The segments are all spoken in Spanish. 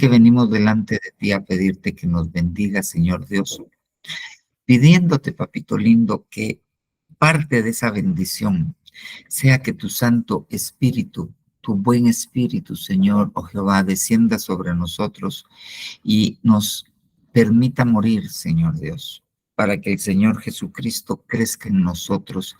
Que venimos delante de ti a pedirte que nos bendiga, Señor Dios, pidiéndote, papito lindo, que parte de esa bendición sea que tu Santo Espíritu, tu buen Espíritu, Señor, oh Jehová, descienda sobre nosotros y nos permita morir, Señor Dios, para que el Señor Jesucristo crezca en nosotros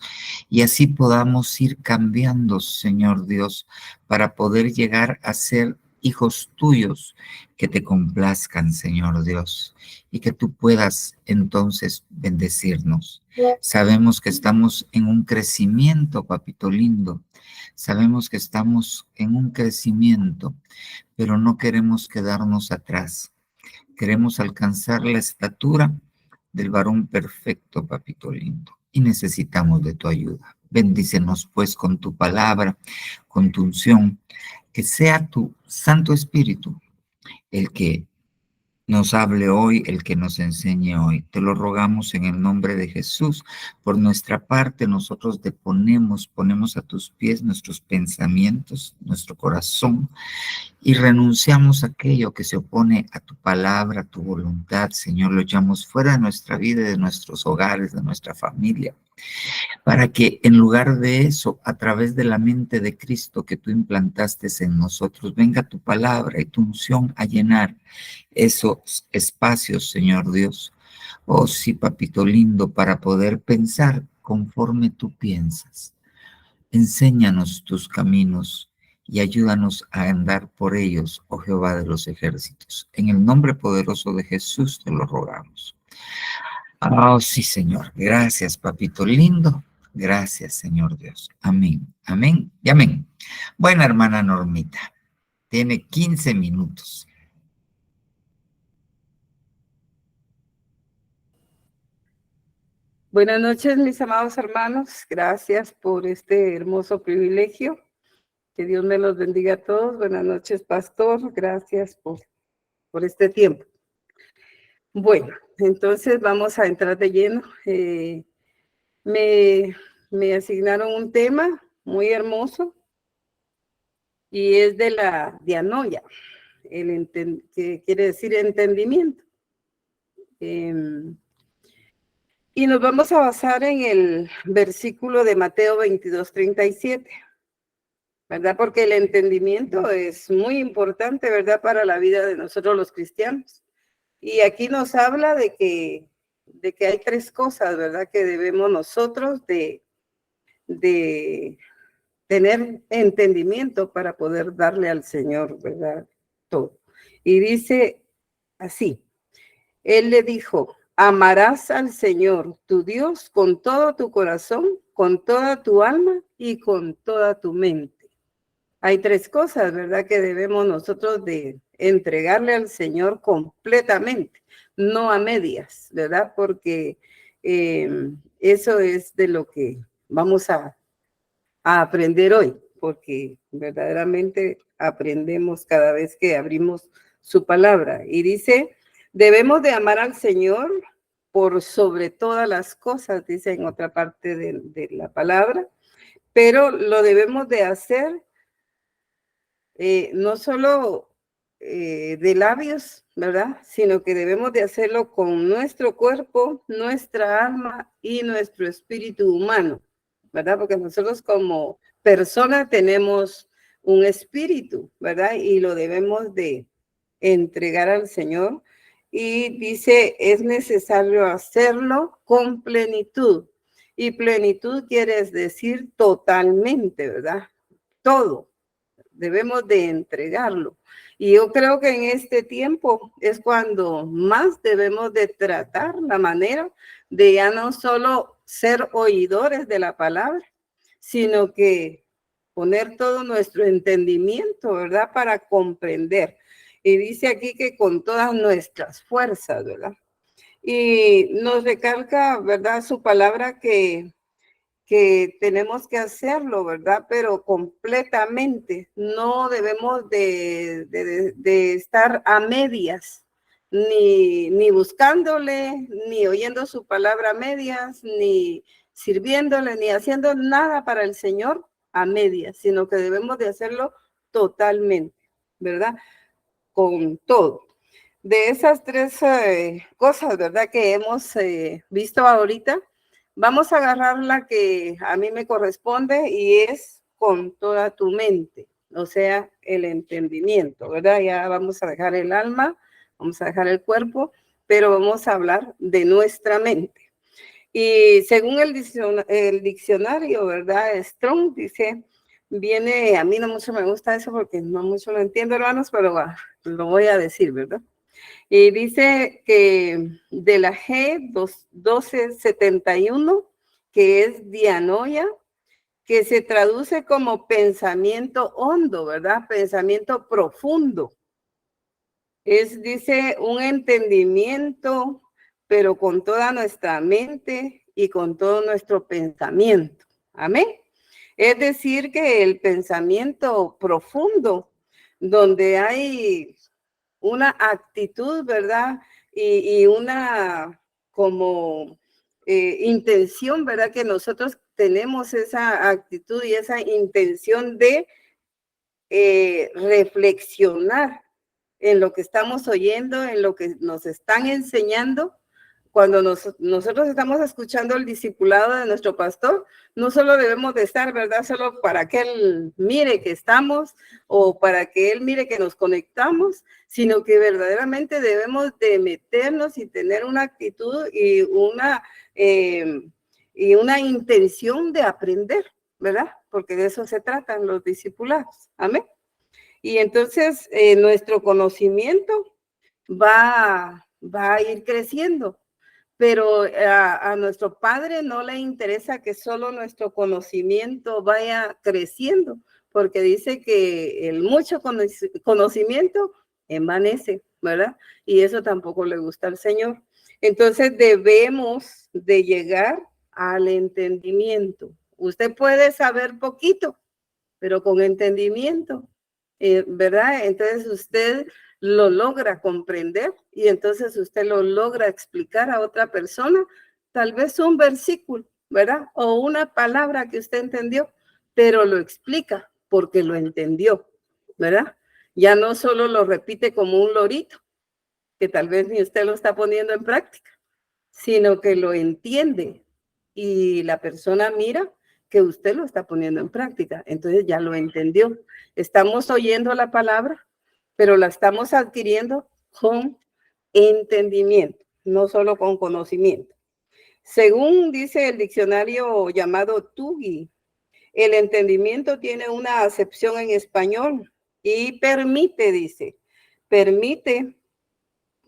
y así podamos ir cambiando, Señor Dios, para poder llegar a ser hijos tuyos que te complazcan, Señor Dios, y que tú puedas entonces bendecirnos. Sabemos que estamos en un crecimiento, papito lindo. Sabemos que estamos en un crecimiento, pero no queremos quedarnos atrás. Queremos alcanzar la estatura del varón perfecto, papito lindo, y necesitamos de tu ayuda. Bendícenos pues con tu palabra, con tu unción, que sea tu Santo Espíritu el que nos hable hoy, el que nos enseñe hoy. Te lo rogamos en el nombre de Jesús. Por nuestra parte, nosotros te ponemos a tus pies nuestros pensamientos, nuestro corazón, y renunciamos a aquello que se opone a tu palabra, a tu voluntad, Señor. Lo echamos fuera de nuestra vida, de nuestros hogares, de nuestra familia, para que en lugar de eso, a través de la mente de Cristo que tú implantaste en nosotros, venga tu palabra y tu unción a llenar esos espacios, Señor Dios. Oh, sí, papito lindo, para poder pensar conforme tú piensas. Enséñanos tus caminos y ayúdanos a andar por ellos, oh Jehová de los ejércitos. En el nombre poderoso de Jesús te lo rogamos. Oh, sí, Señor. Gracias, papito lindo. Gracias, Señor Dios. Amén, amén y amén. Buena hermana Normita, tiene 15 minutos. Buenas noches, mis amados hermanos. Gracias por este hermoso privilegio. Que Dios me los bendiga a todos. Buenas noches, pastor. Gracias por este tiempo. Bueno, entonces vamos a entrar de lleno. Me asignaron un tema muy hermoso y es de la dianoia, que quiere decir entendimiento. Y nos vamos a basar en el versículo de Mateo 22:37, ¿verdad? Porque el entendimiento es muy importante, ¿verdad? Para la vida de nosotros los cristianos. Y aquí nos habla de que hay tres cosas, ¿verdad? Que debemos nosotros de tener entendimiento para poder darle al Señor, ¿verdad? Todo. Y dice así, Él le dijo, amarás al Señor, tu Dios, con todo tu corazón, con toda tu alma y con toda tu mente. Hay tres cosas, ¿verdad? Que debemos nosotros de entregarle al Señor completamente, no a medias, ¿verdad? Porque eso es de lo que vamos a aprender hoy, porque verdaderamente aprendemos cada vez que abrimos su palabra. Y dice, debemos de amar al Señor por sobre todas las cosas, dice en otra parte de la palabra, pero lo debemos de hacer no solo de labios, ¿verdad? Sino que debemos de hacerlo con nuestro cuerpo, nuestra alma y nuestro espíritu humano, ¿verdad? Porque nosotros como personas tenemos un espíritu, ¿verdad? Y lo debemos de entregar al Señor. Y dice, es necesario hacerlo con plenitud. Y plenitud quiere decir totalmente, ¿verdad? Todo. Debemos de entregarlo. Y yo creo que en este tiempo es cuando más debemos de tratar la manera de ya no solo ser oidores de la palabra, sino que poner todo nuestro entendimiento, ¿verdad? Para comprender. Y dice aquí que con todas nuestras fuerzas, ¿verdad? Y nos recalca, ¿verdad? Su palabra que tenemos que hacerlo, ¿verdad? Pero completamente. No debemos de estar a medias, ni buscándole, ni oyendo su palabra a medias, ni sirviéndole, ni haciendo nada para el Señor a medias, sino que debemos de hacerlo totalmente, ¿verdad? con todo. De esas tres cosas, ¿verdad? Que hemos visto ahorita, vamos a agarrar la que a mí me corresponde y es con toda tu mente, o sea, el entendimiento, ¿verdad? Ya vamos a dejar el alma, vamos a dejar el cuerpo, pero vamos a hablar de nuestra mente. Y según el diccionario, ¿verdad? Strong dice, viene, a mí no mucho me gusta eso porque no mucho lo entiendo, hermanos, pero lo voy a decir, ¿verdad? Y dice que de la G1271, que es dianoia, que se traduce como pensamiento hondo, ¿verdad? Pensamiento profundo. Dice, un entendimiento, pero con toda nuestra mente y con todo nuestro pensamiento. Amén. Es decir, que el pensamiento profundo, donde hay una actitud, ¿verdad? Y una como intención, ¿verdad? Que nosotros tenemos esa actitud y esa intención de reflexionar en lo que estamos oyendo, en lo que nos están enseñando. Cuando nosotros estamos escuchando el discipulado de nuestro pastor, no solo debemos de estar, ¿verdad? Solo para que él mire que estamos o para que él mire que nos conectamos, sino que verdaderamente debemos de meternos y tener una actitud y una intención de aprender, ¿verdad? Porque de eso se tratan los discipulados. Amén. Y entonces nuestro conocimiento va a ir creciendo, pero a nuestro Padre no le interesa que solo nuestro conocimiento vaya creciendo, porque dice que el mucho conocimiento envanece, ¿verdad? Y eso tampoco le gusta al Señor. Entonces debemos de llegar al entendimiento. Usted puede saber poquito, pero con entendimiento, ¿verdad? Entonces usted lo logra comprender y entonces usted lo logra explicar a otra persona, tal vez un versículo, ¿verdad? O una palabra que usted entendió, pero lo explica porque lo entendió, ¿verdad? Ya no solo lo repite como un lorito, que tal vez ni usted lo está poniendo en práctica, sino que lo entiende y la persona mira que usted lo está poniendo en práctica, entonces ya lo entendió. Estamos oyendo la palabra, pero la estamos adquiriendo con entendimiento, no solo con conocimiento. Según dice el diccionario llamado TUGI, el entendimiento tiene una acepción en español y permite, dice, permite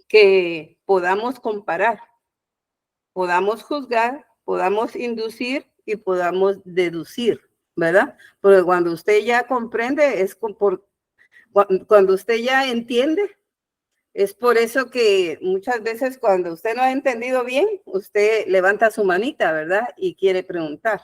que podamos comparar, podamos juzgar, podamos inducir y podamos deducir, ¿verdad? Porque cuando usted ya comprende, cuando usted ya entiende, es por eso que muchas veces cuando usted no ha entendido bien, usted levanta su manita, ¿verdad? Y quiere preguntar,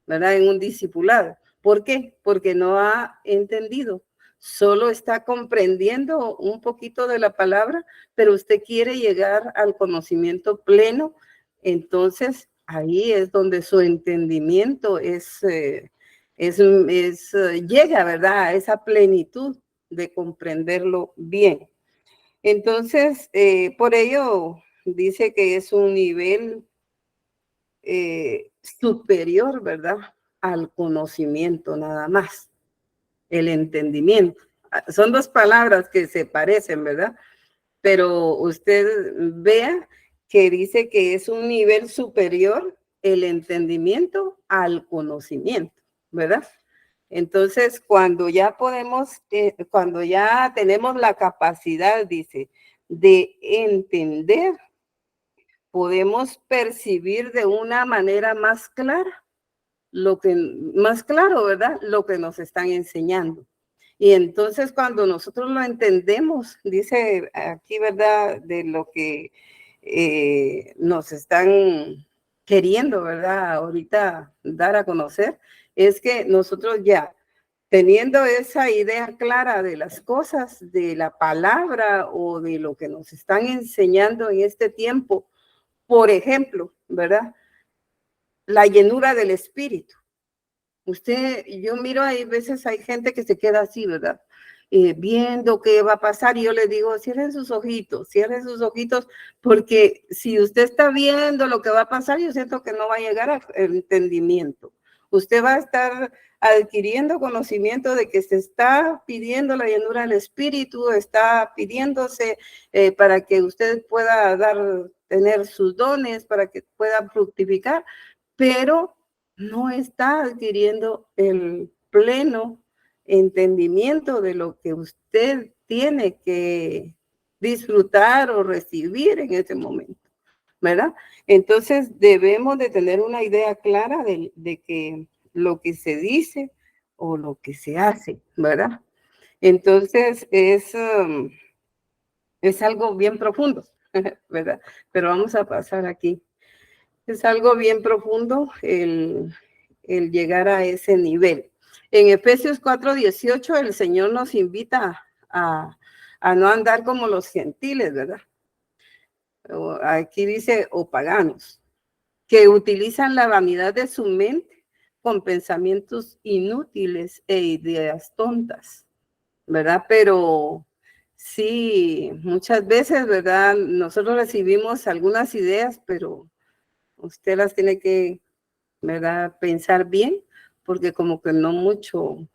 ¿verdad? En un discipulado. ¿Por qué? Porque no ha entendido. Solo está comprendiendo un poquito de la palabra, pero usted quiere llegar al conocimiento pleno. Entonces, ahí es donde su entendimiento llega, ¿verdad? A esa plenitud de comprenderlo bien. Entonces, por ello dice que es un nivel superior, ¿verdad? Al conocimiento nada más, el entendimiento. Son dos palabras que se parecen, ¿verdad? Pero usted vea que dice que es un nivel superior el entendimiento al conocimiento, ¿verdad? Entonces, cuando ya tenemos la capacidad, dice, de entender, podemos percibir de una manera más clara más claro, ¿verdad? Lo que nos están enseñando. Y entonces cuando nosotros lo entendemos, dice aquí, ¿verdad? De lo que nos están queriendo, ¿verdad? Ahorita dar a conocer, es que nosotros ya teniendo esa idea clara de las cosas, de la palabra o de lo que nos están enseñando en este tiempo, por ejemplo, ¿verdad? La llenura del espíritu. Yo miro, hay veces hay gente que se queda así, ¿verdad? viendo qué va a pasar. Y yo le digo, cierren sus ojitos, porque si usted está viendo lo que va a pasar, yo siento que no va a llegar al entendimiento. Usted va a estar adquiriendo conocimiento de que se está pidiendo la llenura del Espíritu, está pidiéndose para que usted pueda tener sus dones, para que pueda fructificar, pero no está adquiriendo el pleno entendimiento de lo que usted tiene que disfrutar o recibir en ese momento, ¿verdad? Entonces debemos de tener una idea clara de que lo que se dice o lo que se hace, ¿verdad? Entonces es algo bien profundo, ¿verdad? Pero vamos a pasar aquí. Es algo bien profundo el llegar a ese nivel. En Efesios 4:18 el Señor nos invita a no andar como los gentiles, ¿verdad? Aquí dice, o paganos, que utilizan la vanidad de su mente con pensamientos inútiles e ideas tontas, ¿verdad? Pero sí, muchas veces, ¿verdad? Nosotros recibimos algunas ideas, pero usted las tiene que, ¿verdad?, pensar bien, porque como que no mucho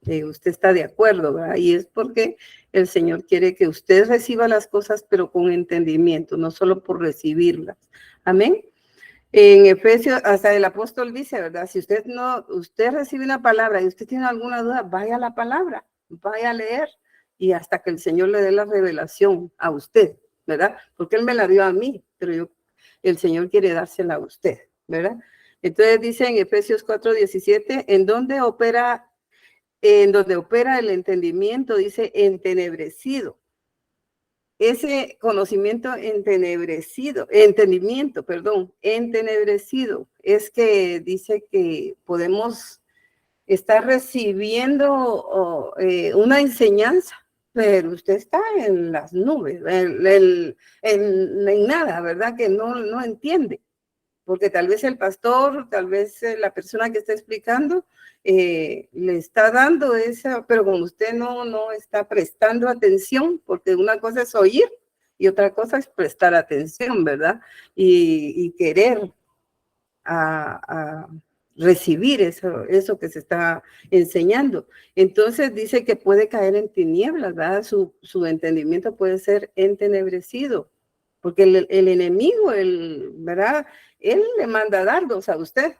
usted está de acuerdo, ¿verdad? Y es porque el Señor quiere que usted reciba las cosas, pero con entendimiento, no solo por recibirlas. Amén. En Efesios, hasta el apóstol dice, ¿verdad? Si usted recibe una palabra y usted tiene alguna duda, vaya a la palabra, vaya a leer, y hasta que el Señor le dé la revelación a usted, ¿verdad? Porque Él me la dio a mí, pero el Señor quiere dársela a usted, ¿verdad? Entonces dice en Efesios 4:17, en donde opera el entendimiento, dice entenebrecido. Ese conocimiento entenebrecido, entenebrecido, es que dice que podemos estar recibiendo una enseñanza, pero usted está en las nubes, en nada, ¿verdad? Que no entiende. Porque tal vez el pastor, tal vez la persona que está explicando, le está dando esa, pero como usted no está prestando atención, porque una cosa es oír y otra cosa es prestar atención, ¿verdad? Y querer a recibir eso que se está enseñando. Entonces dice que puede caer en tinieblas, ¿verdad? Su entendimiento puede ser entenebrecido, porque el enemigo, ¿verdad? Él le manda dardos a usted.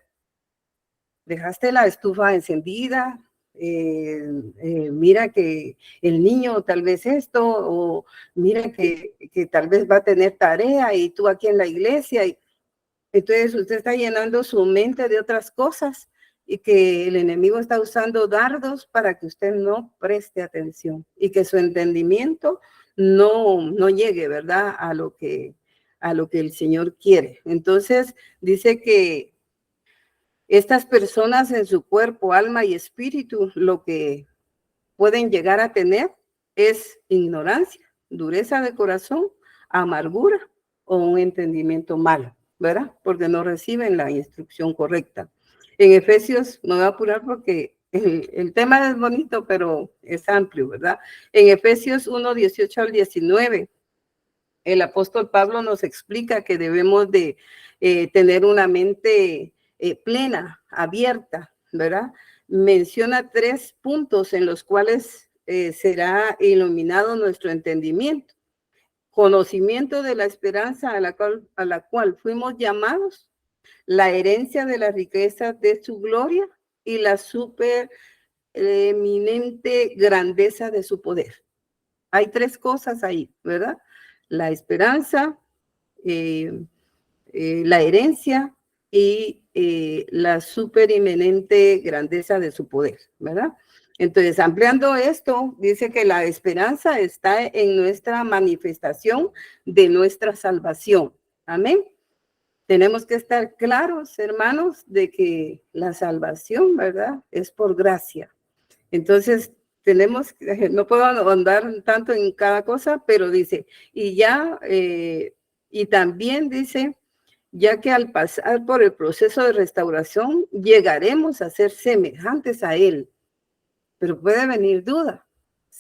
Dejaste la estufa encendida, mira que el niño tal vez esto, o mira que tal vez va a tener tarea y tú aquí en la iglesia. Entonces usted está llenando su mente de otras cosas y que el enemigo está usando dardos para que usted no preste atención y que su entendimiento no llegue, ¿verdad? A lo que el Señor quiere. Entonces dice que estas personas en su cuerpo, alma y espíritu, lo que pueden llegar a tener es ignorancia, dureza de corazón, amargura o un entendimiento malo, ¿verdad? Porque no reciben la instrucción correcta. En Efesios, me voy a apurar porque el tema es bonito, pero es amplio, ¿verdad? En Efesios 1:18-19, el apóstol Pablo nos explica que debemos de tener una mente plena, abierta, ¿verdad? Menciona 3 puntos en los cuales será iluminado nuestro entendimiento. Conocimiento de la esperanza a la cual fuimos llamados, la herencia de la riqueza de su gloria y la supereminente grandeza de su poder. Hay 3 cosas ahí, ¿verdad? La esperanza, la herencia y la superinminente grandeza de su poder, ¿verdad? Entonces, ampliando esto, dice que la esperanza está en nuestra manifestación de nuestra salvación. Amén. Tenemos que estar claros, hermanos, de que la salvación, ¿verdad?, es por gracia. Entonces, no puedo andar tanto en cada cosa, pero dice, y también dice, ya que al pasar por el proceso de restauración, llegaremos a ser semejantes a Él. Pero puede venir duda.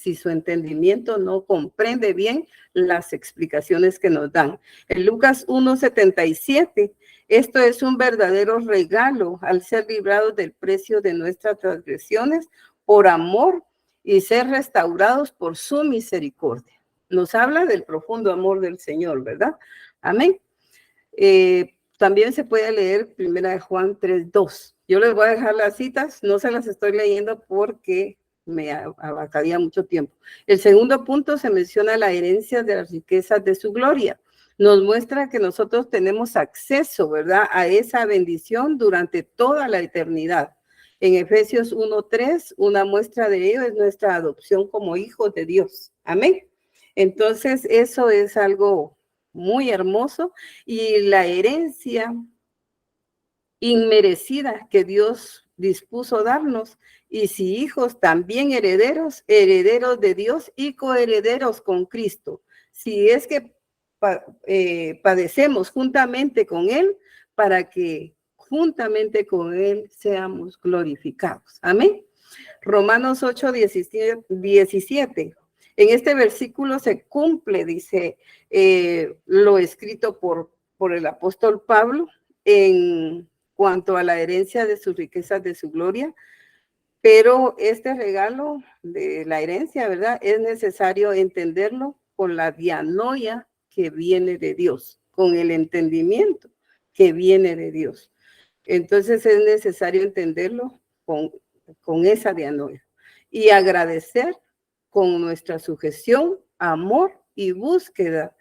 si su entendimiento no comprende bien las explicaciones que nos dan. En Lucas 1:77, esto es un verdadero regalo al ser librados del precio de nuestras transgresiones por amor y ser restaurados por su misericordia. Nos habla del profundo amor del Señor, ¿verdad? Amén. También se puede leer 1 Juan 3:2. Yo les voy a dejar las citas, no se las estoy leyendo porque me abarcaría mucho tiempo. El segundo punto se menciona la herencia de las riquezas de su gloria. Nos muestra que nosotros tenemos acceso, ¿verdad?, a esa bendición durante toda la eternidad. En Efesios 1:3, una muestra de ello es nuestra adopción como hijos de Dios. Amén. Entonces, eso es algo muy hermoso, y la herencia inmerecida que Dios dispuso darnos, y si hijos, también herederos, herederos de Dios y coherederos con Cristo. Si es que padecemos juntamente con Él, para que juntamente con Él seamos glorificados. Amén. Romanos 8:17. En este versículo se cumple, dice, lo escrito por el apóstol Pablo en cuanto a la herencia de sus riquezas de su gloria. Pero este regalo de la herencia, ¿verdad?, es necesario entenderlo con la dianoia que viene de Dios, con el entendimiento que viene de Dios. Entonces es necesario entenderlo con esa dianoia y agradecer con nuestra sujeción, amor y búsqueda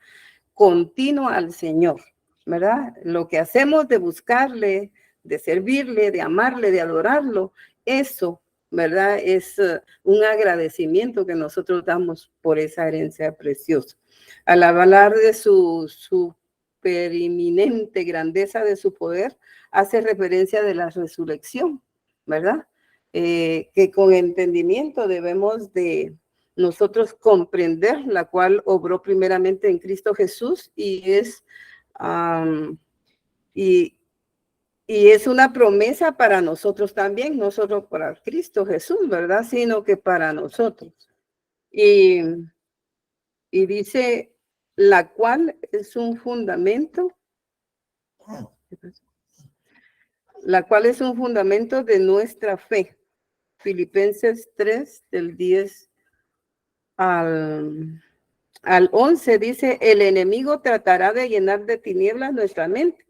continua al Señor, ¿verdad? Lo que hacemos de buscarle, de servirle, de amarle, de adorarlo, eso, ¿verdad?, es un agradecimiento que nosotros damos por esa herencia preciosa. Al hablar de su superiminente grandeza de su poder, hace referencia de la resurrección, ¿verdad? Que con entendimiento debemos de nosotros comprender, la cual obró primeramente en Cristo Jesús, y es es una promesa para nosotros también, no solo para Cristo Jesús, ¿verdad?, sino que para nosotros. Y dice, la cual es un fundamento, de nuestra fe. Filipenses 3, del 10 al 11, dice, el enemigo tratará de llenar de tinieblas nuestra mente,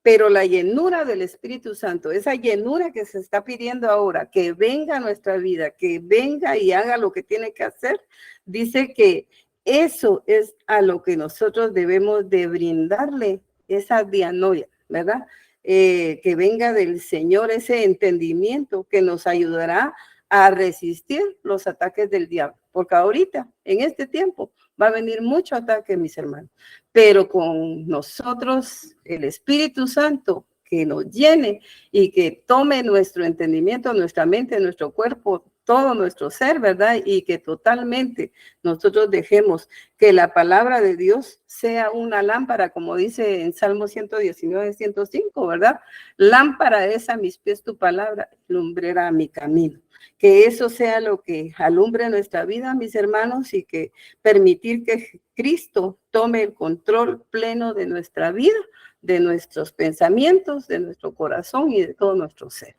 pero la llenura del Espíritu Santo, esa llenura que se está pidiendo ahora, que venga a nuestra vida, que venga y haga lo que tiene que hacer, dice que eso es a lo que nosotros debemos de brindarle esa dianoia, ¿verdad? Que venga del Señor ese entendimiento que nos ayudará a resistir los ataques del diablo, porque ahorita, en este tiempo, va a venir mucho ataque, mis hermanos, pero con nosotros, el Espíritu Santo, que nos llene y que tome nuestro entendimiento, nuestra mente, nuestro cuerpo, todo nuestro ser, ¿verdad? Y que totalmente nosotros dejemos que la palabra de Dios sea una lámpara, como dice en Salmo 119:105, ¿verdad? Lámpara es a mis pies tu palabra, lumbrera a mi camino. Que eso sea lo que alumbre nuestra vida, mis hermanos, y que permitir que Cristo tome el control pleno de nuestra vida, de nuestros pensamientos, de nuestro corazón y de todo nuestro ser.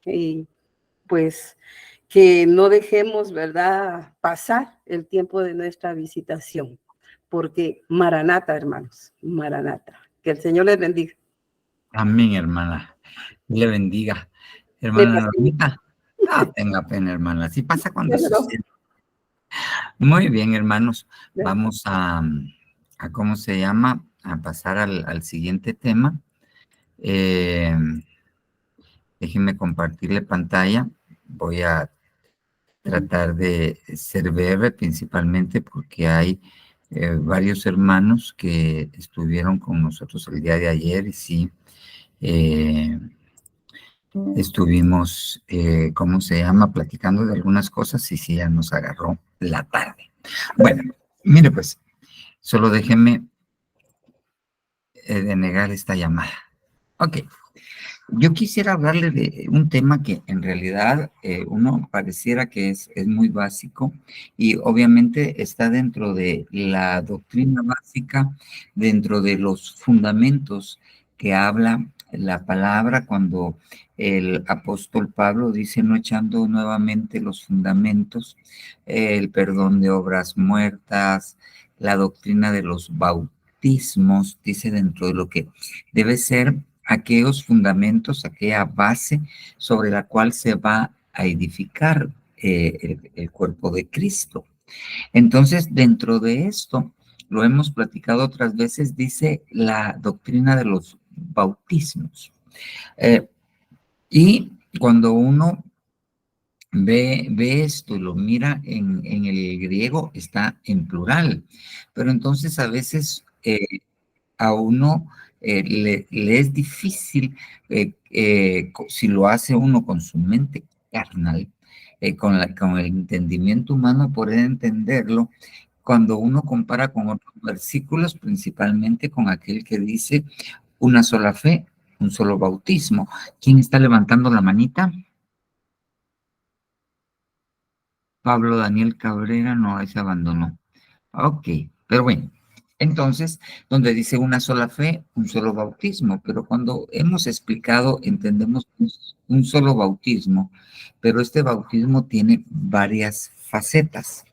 Y pues que no dejemos, ¿verdad?, pasar el tiempo de nuestra visitación, porque Maranata, hermanos, Maranata. Que el Señor les bendiga. Amén, hermana. Le bendiga. Hermana Normita, no tenga pena, hermana. Así pasa cuando sucede. Muy bien, hermanos. Vamos a ¿cómo se llama? A pasar al siguiente tema. Déjenme compartirle pantalla. Voy a tratar de ser breve, principalmente porque hay varios hermanos que estuvieron con nosotros el día de ayer y sí, estuvimos, ¿cómo se llama?, platicando de algunas cosas y sí, ya nos agarró la tarde. Bueno, mire pues, solo déjenme denegar esta llamada. Ok. Yo quisiera hablarle de un tema que en realidad uno pareciera que es muy básico y obviamente está dentro de la doctrina básica, dentro de los fundamentos que habla la palabra cuando el apóstol Pablo dice no echando nuevamente los fundamentos, el perdón de obras muertas, la doctrina de los bautismos, dice dentro de lo que debe ser aquellos fundamentos, aquella base sobre la cual se va a edificar el cuerpo de Cristo. Entonces, dentro de esto, lo hemos platicado otras veces, dice la doctrina de los bautismos. Y cuando uno ve esto y lo mira en el griego, está en plural, pero entonces a veces a uno le es difícil, si lo hace uno con su mente carnal, con el entendimiento humano, poder entenderlo cuando uno compara con otros versículos, principalmente con aquel que dice una sola fe, un solo bautismo. ¿Quién está levantando la manita? Pablo Daniel Cabrera, no, ese abandonó. Ok, pero bueno, entonces, donde dice una sola fe, un solo bautismo, pero cuando hemos explicado, entendemos un solo bautismo, pero este bautismo tiene varias facetas.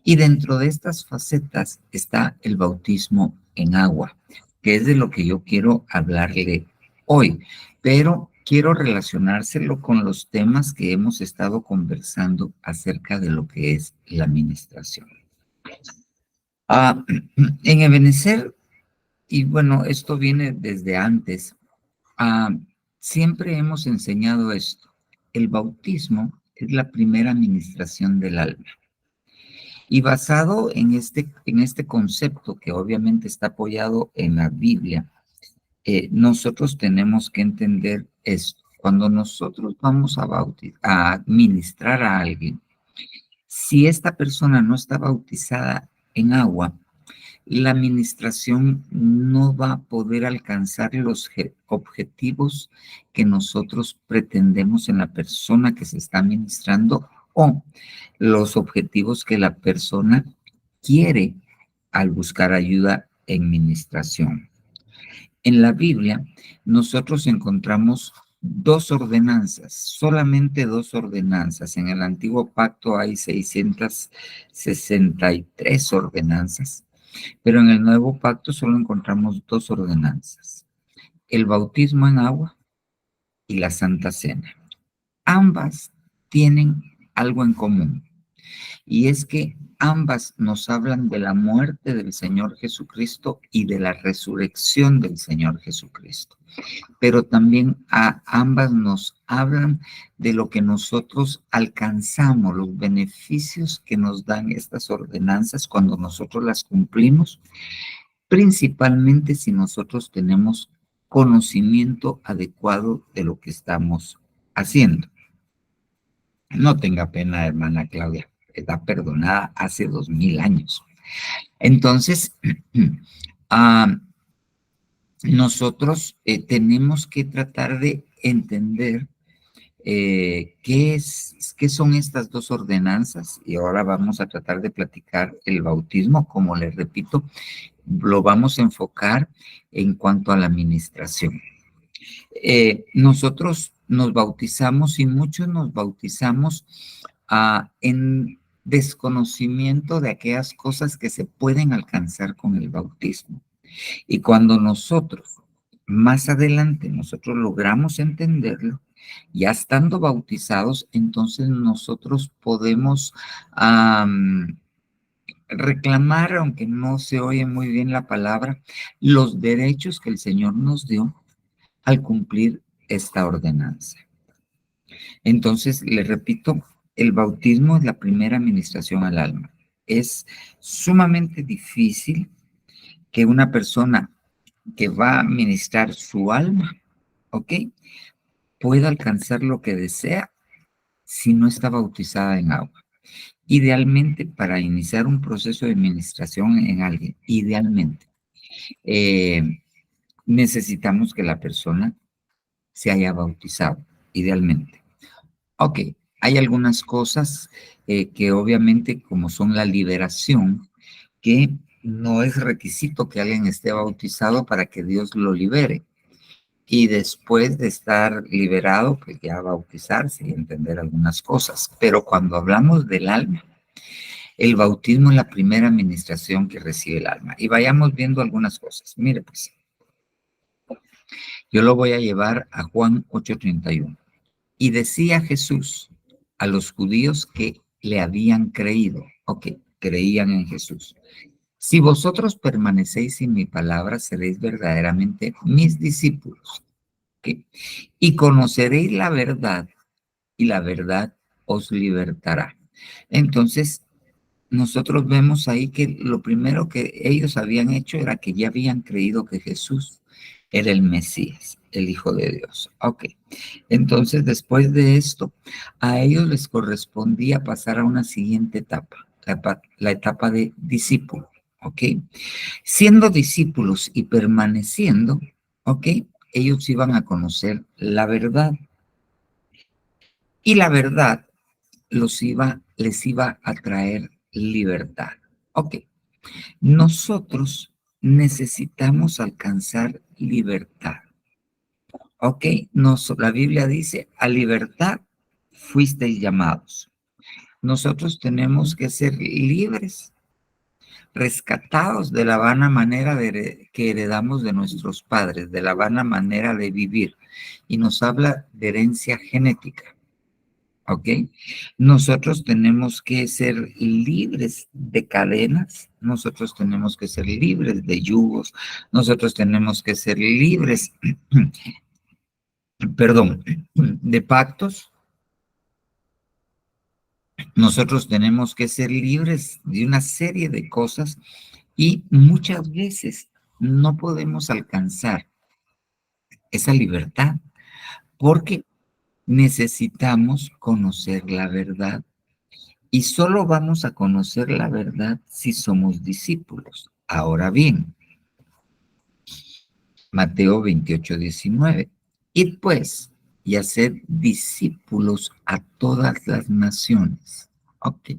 Y dentro de estas facetas está el bautismo en agua, que es de lo que yo quiero hablarle hoy, pero quiero relacionárselo con los temas que hemos estado conversando acerca de lo que es la administración. En Ebenezer, y bueno, esto viene desde antes, ah, siempre hemos enseñado esto. El bautismo es la primera administración del alma. Y basado en este concepto que obviamente está apoyado en la Biblia, nosotros tenemos que entender esto. Cuando nosotros vamos a administrar a alguien, si esta persona no está bautizada en agua, la administración no va a poder alcanzar los objetivos que nosotros pretendemos en la persona que se está administrando o los objetivos que la persona quiere al buscar ayuda en administración. En la Biblia, nosotros encontramos dos ordenanzas, solamente dos ordenanzas. En el Antiguo Pacto hay 663 ordenanzas, pero en el Nuevo Pacto solo encontramos dos ordenanzas, el bautismo en agua y la Santa Cena. Ambas tienen algo en común, y es que ambas nos hablan de la muerte del Señor Jesucristo y de la resurrección del Señor Jesucristo. Pero también a ambas nos hablan de lo que nosotros alcanzamos, los beneficios que nos dan estas ordenanzas cuando nosotros las cumplimos, principalmente si nosotros tenemos conocimiento adecuado de lo que estamos haciendo. No tenga pena, hermana Claudia, está perdonada hace 2000 años. Entonces, nosotros tenemos que tratar de entender qué son estas dos ordenanzas, y ahora vamos a tratar de platicar el bautismo. Como les repito, lo vamos a enfocar en cuanto a la administración. Nosotros nos bautizamos y muchos nos bautizamos en desconocimiento de aquellas cosas que se pueden alcanzar con el bautismo. Y cuando nosotros, más adelante, nosotros logramos entenderlo, ya estando bautizados, entonces nosotros podemos reclamar, aunque no se oye muy bien la palabra, los derechos que el Señor nos dio al cumplir esta ordenanza. Entonces, le repito, el bautismo es la primera administración al alma. Es sumamente difícil que una persona que va a ministrar su alma, ¿ok?, pueda alcanzar lo que desea si no está bautizada en agua. Idealmente, para iniciar un proceso de administración en alguien, idealmente, necesitamos que la persona se haya bautizado, idealmente. Ok, hay algunas cosas que obviamente, como son la liberación, que no es requisito que alguien esté bautizado para que Dios lo libere. Y después de estar liberado, pues ya bautizarse y entender algunas cosas. Pero cuando hablamos del alma, el bautismo es la primera administración que recibe el alma. Y vayamos viendo algunas cosas. Mire, pues, yo lo voy a llevar a Juan 8:31. Y decía Jesús a los judíos que le habían creído, o que creían en Jesús: si vosotros permanecéis en mi palabra, seréis verdaderamente mis discípulos. ¿Ok? Y conoceréis la verdad, y la verdad os libertará. Entonces, nosotros vemos ahí que lo primero que ellos habían hecho era que ya habían creído que Jesús era el Mesías, el Hijo de Dios. Ok. Entonces, después de esto, a ellos les correspondía pasar a una siguiente etapa, la etapa de discípulo. Ok. Siendo discípulos y permaneciendo, ok, ellos iban a conocer la verdad. Y la verdad les iba a traer libertad. Ok, nosotros necesitamos alcanzar libertad. Ok, la Biblia dice: a libertad fuisteis llamados. Nosotros tenemos que ser libres, rescatados de la vana manera que heredamos de nuestros padres, de la vana manera de vivir. Y nos habla de herencia genética. ¿Ok? Nosotros tenemos que ser libres de cadenas, nosotros tenemos que ser libres de yugos, nosotros tenemos que ser libres, perdón, de pactos, nosotros tenemos que ser libres de una serie de cosas y muchas veces no podemos alcanzar esa libertad porque necesitamos conocer la verdad. Y solo vamos a conocer la verdad si somos discípulos. Ahora bien, Mateo 28:19. Id pues y haced discípulos a todas las naciones. Ok,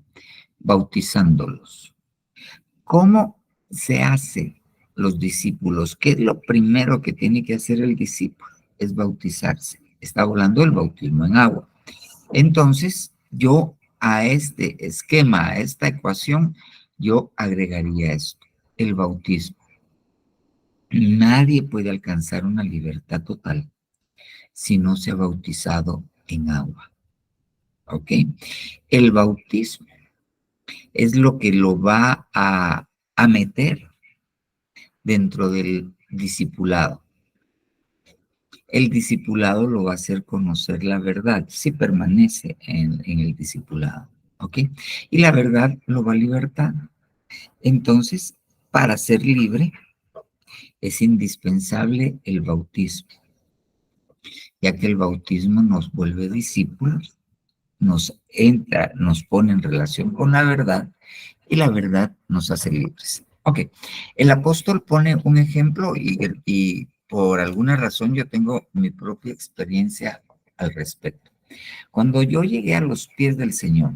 bautizándolos. ¿Cómo se hace los discípulos? ¿Qué es lo primero que tiene que hacer el discípulo? Es bautizarse. Está hablando del bautismo en agua. Entonces, yo a este esquema, a esta ecuación, yo agregaría esto: el bautismo. Nadie puede alcanzar una libertad total si no se ha bautizado en agua. ¿Ok? El bautismo es lo que lo va a meter dentro del discipulado. El discipulado lo va a hacer conocer la verdad si permanece en el discipulado. ¿Ok? Y la verdad lo va a libertar. Entonces, para ser libre es indispensable el bautismo, ya que el bautismo nos vuelve discípulos, nos pone en relación con la verdad y la verdad nos hace libres. Ok, el apóstol pone un ejemplo y por alguna razón yo tengo mi propia experiencia al respecto. Cuando yo llegué a los pies del Señor,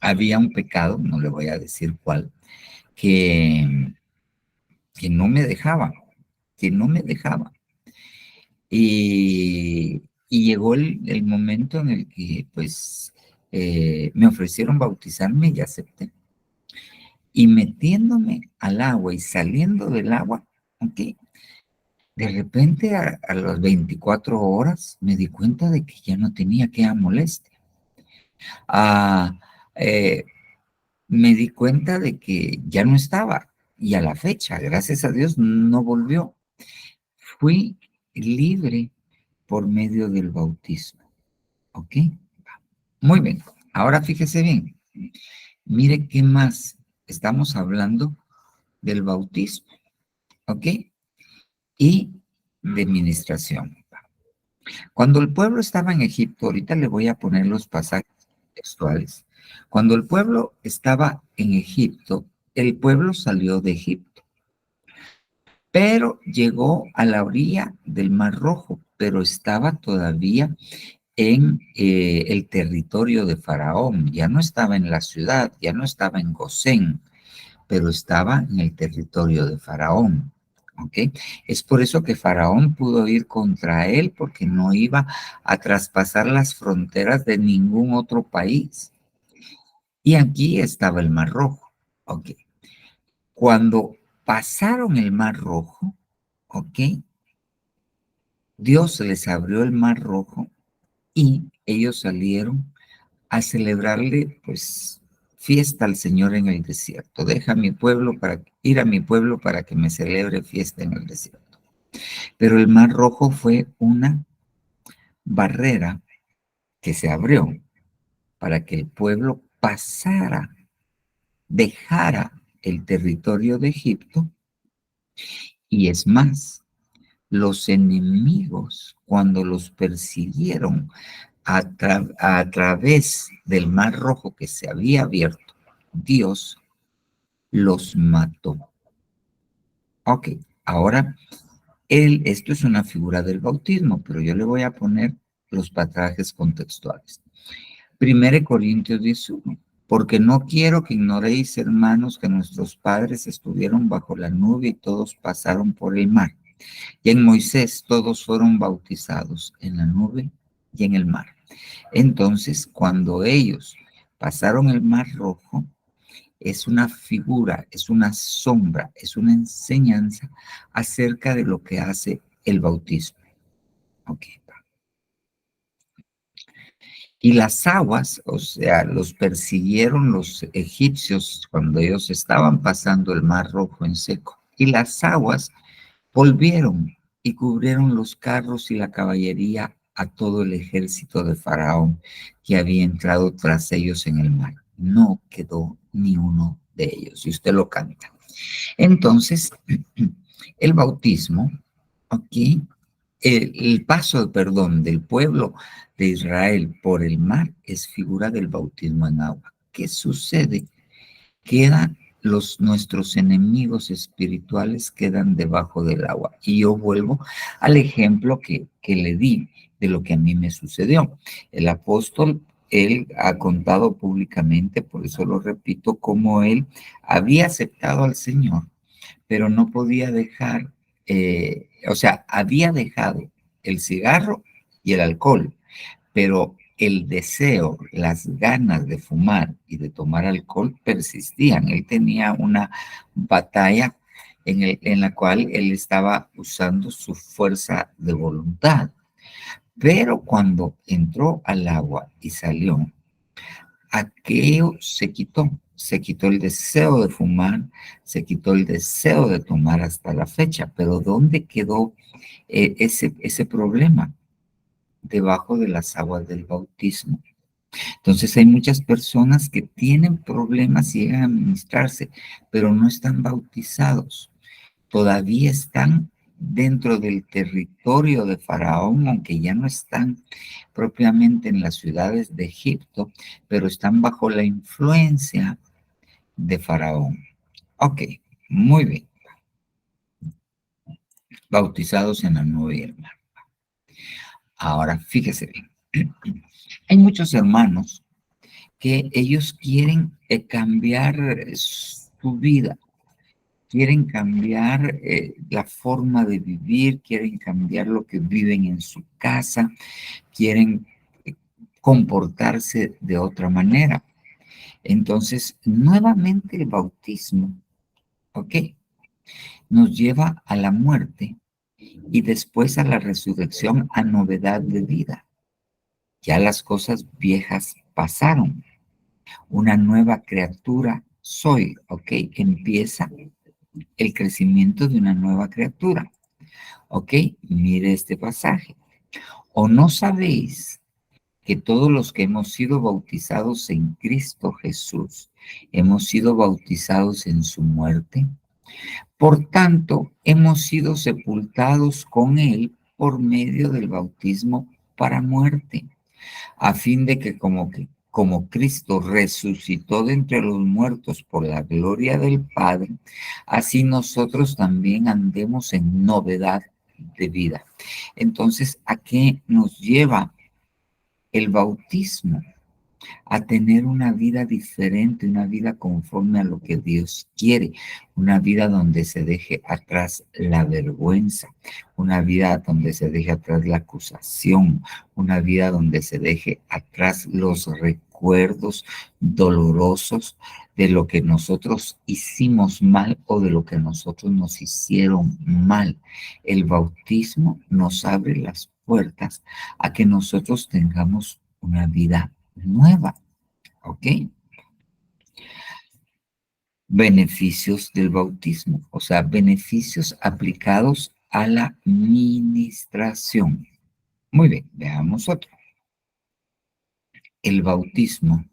había un pecado, no le voy a decir cuál, que no me dejaba, que no me dejaba. Y llegó el momento en el que, pues, me ofrecieron bautizarme y acepté. Y metiéndome al agua y saliendo del agua, ¿ok? De repente, a las 24 horas, me di cuenta de que ya no tenía que molestia. Ah, eh, me di cuenta de que ya no estaba. Y a la fecha, gracias a Dios, no volvió. Fui libre por medio del bautismo. ¿Ok? Muy bien. Ahora fíjese bien. Mire qué más. Estamos hablando del bautismo. ¿Ok? Y de administración. Cuando el pueblo estaba en Egipto, ahorita le voy a poner los pasajes textuales. Cuando el pueblo estaba en Egipto, el pueblo salió de Egipto, pero llegó a la orilla del Mar Rojo. pero estaba todavía en el territorio de Faraón. Ya no estaba en la ciudad, ya no estaba en Gosén, pero estaba en el territorio de Faraón. ¿Ok? Es por eso que Faraón pudo ir contra él, porque no iba a traspasar las fronteras de ningún otro país. Y aquí estaba el Mar Rojo. ¿Ok? Cuando pasaron el Mar Rojo, ¿ok? Dios les abrió el Mar Rojo y ellos salieron a celebrarle, pues, fiesta al Señor en el desierto. Deja a mi pueblo para ir a mi pueblo para que me celebre fiesta en el desierto. Pero el Mar Rojo fue una barrera que se abrió para que el pueblo pasara, dejara el territorio de Egipto. Y es más, los enemigos, cuando los persiguieron a través del Mar Rojo que se había abierto, Dios los mató. Ok, ahora esto es una figura del bautismo, pero yo le voy a poner los pasajes contextuales. 1 Corintios 11, porque no quiero que ignoréis, hermanos, que nuestros padres estuvieron bajo la nube y todos pasaron por el mar. Y en Moisés todos fueron bautizados en la nube y en el mar. Entonces, cuando ellos pasaron el Mar Rojo, es una figura, es una sombra, es una enseñanza acerca de lo que hace el bautismo. Ok. Y las aguas, o sea, los persiguieron los egipcios cuando ellos estaban pasando el Mar Rojo en seco. Y las aguas volvieron y cubrieron los carros y la caballería a todo el ejército de Faraón que había entrado tras ellos en el mar. No quedó ni uno de ellos. Y usted lo canta. Entonces, el bautismo, aquí, el paso, perdón, del pueblo de Israel por el mar es figura del bautismo en agua. ¿Qué sucede? Nuestros enemigos espirituales quedan debajo del agua. Y yo vuelvo al ejemplo que le di de lo que a mí me sucedió. El apóstol, él ha contado públicamente, por eso lo repito, cómo él había aceptado al Señor, pero no podía dejar, o sea, había dejado el cigarro y el alcohol, pero el deseo, las ganas de fumar y de tomar alcohol persistían. Él tenía una batalla en la cual él estaba usando su fuerza de voluntad. Pero cuando entró al agua y salió, aquello se quitó el deseo de fumar, se quitó el deseo de tomar hasta la fecha. Pero ¿dónde quedó ese problema? Debajo de las aguas del bautismo. Entonces hay muchas personas que tienen problemas y llegan a ministrarse, pero no están bautizados. Todavía están dentro del territorio de Faraón, aunque ya no están propiamente en las ciudades de Egipto, pero están bajo la influencia de Faraón. Ok, muy bien. Bautizados en la nube y el mar. Ahora, fíjese bien. Hay muchos hermanos que ellos quieren cambiar su vida, quieren cambiar la forma de vivir, quieren cambiar lo que viven en su casa, quieren comportarse de otra manera. Entonces, nuevamente el bautismo, ¿ok? Nos lleva a la muerte y después a la resurrección, a novedad de vida. Ya las cosas viejas pasaron. Una nueva criatura soy, ¿ok? Empieza el crecimiento de una nueva criatura, ¿ok? Mire este pasaje. ¿O no sabéis que todos los que hemos sido bautizados en Cristo Jesús, hemos sido bautizados en su muerte? Por tanto, hemos sido sepultados con él por medio del bautismo para muerte, a fin de que como Cristo resucitó de entre los muertos por la gloria del Padre, así nosotros también andemos en novedad de vida. Entonces, ¿a qué nos lleva el bautismo? A tener una vida diferente, una vida conforme a lo que Dios quiere, una vida donde se deje atrás la vergüenza, una vida donde se deje atrás la acusación, una vida donde se deje atrás los recuerdos dolorosos de lo que nosotros hicimos mal o de lo que nosotros nos hicieron mal. El bautismo nos abre las puertas a que nosotros tengamos una vida nueva, ¿ok? Beneficios del bautismo, o sea, beneficios aplicados a la ministración. Muy bien, veamos otro. El bautismo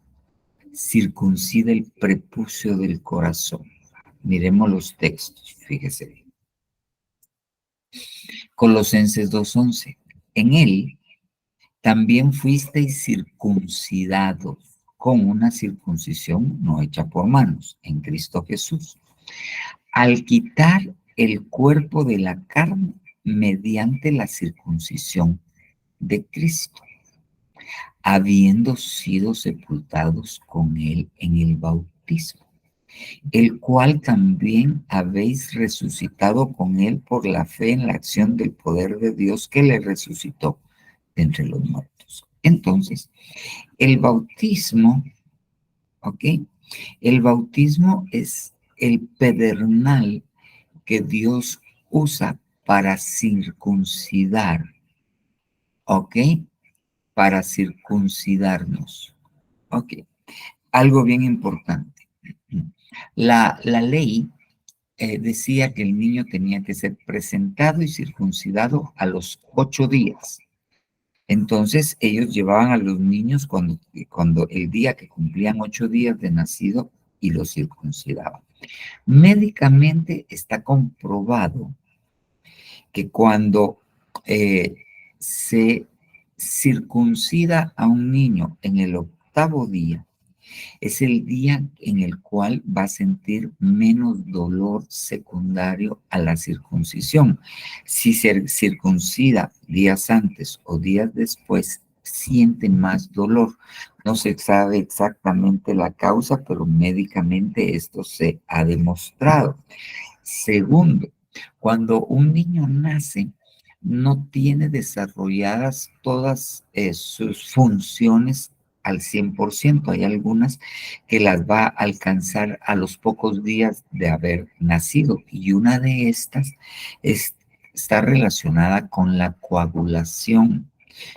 circuncida el prepucio del corazón. Miremos los textos, fíjese. Colosenses 2:11. En él también fuisteis circuncidados con una circuncisión no hecha por manos, en Cristo Jesús, al quitar el cuerpo de la carne mediante la circuncisión de Cristo, habiendo sido sepultados con él en el bautismo, el cual también habéis resucitado con él por la fe en la acción del poder de Dios que le resucitó de entre los muertos. Entonces, el bautismo, ¿ok? El bautismo es el pedernal que Dios usa para circuncidar, ¿ok? Para circuncidarnos, ¿ok? Algo bien importante. La ley decía que el niño tenía que ser presentado y circuncidado a los 8 días. Entonces ellos llevaban a los niños cuando el día que cumplían 8 días de nacido y los circuncidaban. Médicamente está comprobado que cuando se circuncida a un niño en el 8º día, es el día en el cual va a sentir menos dolor secundario a la circuncisión. Si se circuncida días antes o días después, siente más dolor. No se sabe exactamente la causa, pero médicamente esto se ha demostrado. Segundo, cuando un niño nace, no tiene desarrolladas todas sus funciones al 100%. Hay algunas que las va a alcanzar a los pocos días de haber nacido y una de estas está relacionada con la coagulación.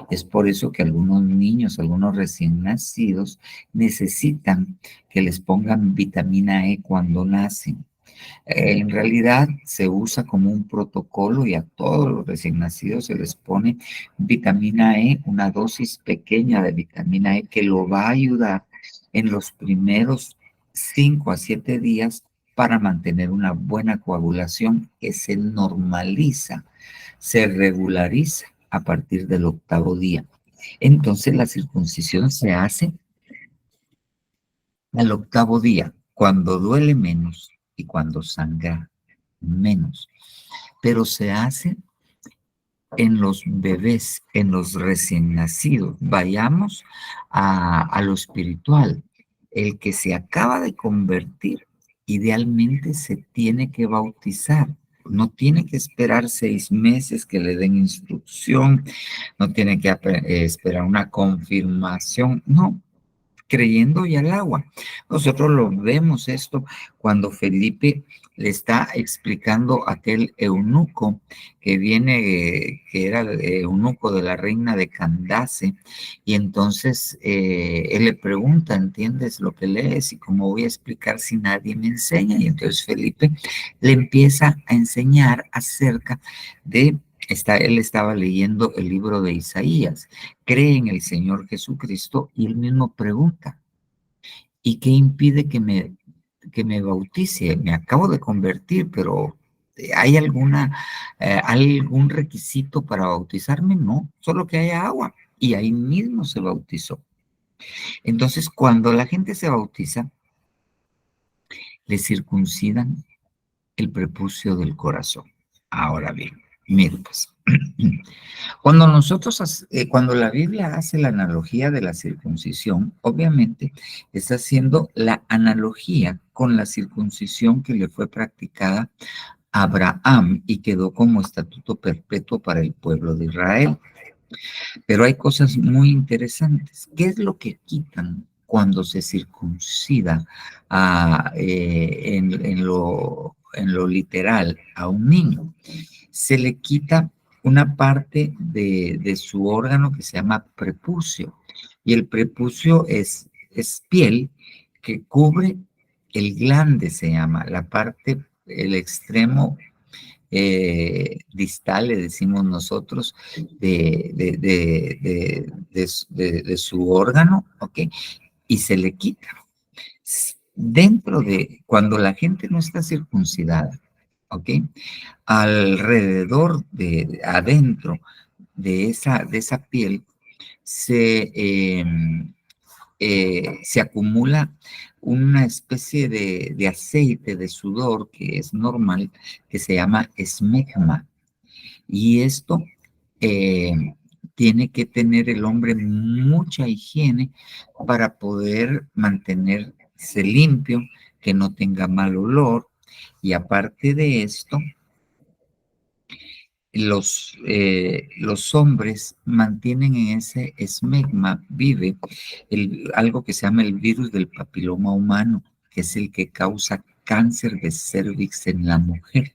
Es por eso que algunos niños, algunos recién nacidos, necesitan que les pongan vitamina E cuando nacen. En realidad se usa como un protocolo y a todos los recién nacidos se les pone vitamina E, una dosis pequeña de vitamina E que lo va a ayudar en los primeros 5 a 7 días para mantener una buena coagulación que se normaliza, se regulariza a partir del 8º día. Entonces la circuncisión se hace al 8º día, cuando duele menos y cuando sangra menos. Pero se hace en los bebés, en los recién nacidos. Vayamos a lo espiritual. El que se acaba de convertir, idealmente se tiene que bautizar. No tiene que esperar 6 meses que le den instrucción, no tiene que esperar una confirmación, no, creyendo ya el agua. Nosotros lo vemos esto cuando Felipe le está explicando a aquel eunuco que viene, que era el eunuco de la reina de Candace, y entonces él le pregunta, ¿entiendes lo que lees? Y cómo voy a explicar si nadie me enseña. Y entonces Felipe le empieza a enseñar acerca de él estaba leyendo el libro de Isaías, cree en el Señor Jesucristo y él mismo pregunta, ¿y qué impide que me bautice? Me acabo de convertir, pero ¿hay algún requisito para bautizarme? No, solo que haya agua. Y ahí mismo se bautizó. Entonces, cuando la gente se bautiza, le circuncidan el prepucio del corazón. Ahora bien, Mire, pues, cuando la Biblia hace la analogía de la circuncisión, obviamente está haciendo la analogía con la circuncisión que le fue practicada a Abraham y quedó como estatuto perpetuo para el pueblo de Israel. Pero hay cosas muy interesantes. ¿Qué es lo que quitan cuando se circuncida en lo literal a un niño? Se le quita una parte de su órgano que se llama prepucio. Y el prepucio es piel que cubre el glande, se llama, la parte, el extremo distal, le decimos nosotros, de su órgano, ¿ok? Y se le quita. Dentro de, cuando la gente no está circuncidada, ¿ok? Alrededor adentro de esa piel se acumula una especie de aceite de sudor que es normal, que se llama esmegma. Y esto eh, tiene que tener el hombre mucha higiene para poder mantenerse limpio, que no tenga mal olor. Y aparte de esto, los hombres mantienen en ese esmegma, vive algo que se llama el virus del papiloma humano, que es el que causa cáncer de cervix en la mujer.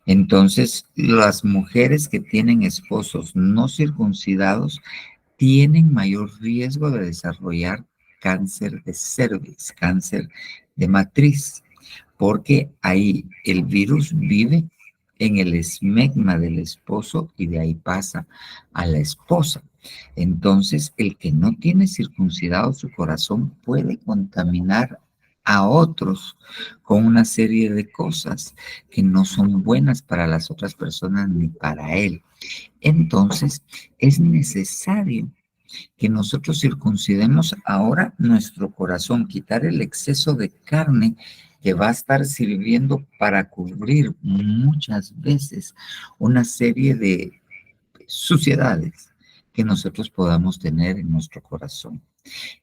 Entonces, las mujeres que tienen esposos no circuncidados tienen mayor riesgo de desarrollar cáncer de cervix, cáncer de matriz, porque ahí el virus vive en el esmegma del esposo y de ahí pasa a la esposa. Entonces, el que no tiene circuncidado su corazón puede contaminar a otros con una serie de cosas que no son buenas para las otras personas ni para él. Entonces, es necesario que nosotros circuncidemos ahora nuestro corazón, quitar el exceso de carne que va a estar sirviendo para cubrir muchas veces una serie de suciedades que nosotros podamos tener en nuestro corazón.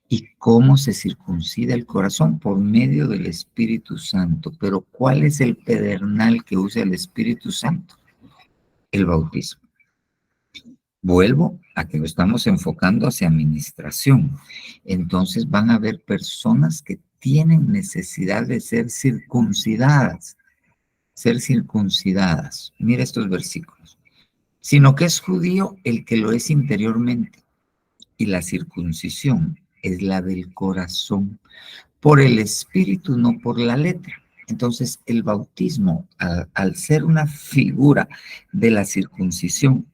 ¿Y cómo se circuncida el corazón? Por medio del Espíritu Santo. Pero ¿cuál es el pedernal que usa el Espíritu Santo? El bautismo. Vuelvo a que lo estamos enfocando hacia administración. Entonces van a haber personas que tienen necesidad de ser circuncidadas. Ser circuncidadas. Mira estos versículos. Sino que es judío el que lo es interiormente. Y la circuncisión es la del corazón, por el espíritu, no por la letra. Entonces, el bautismo, al ser una figura de la circuncisión,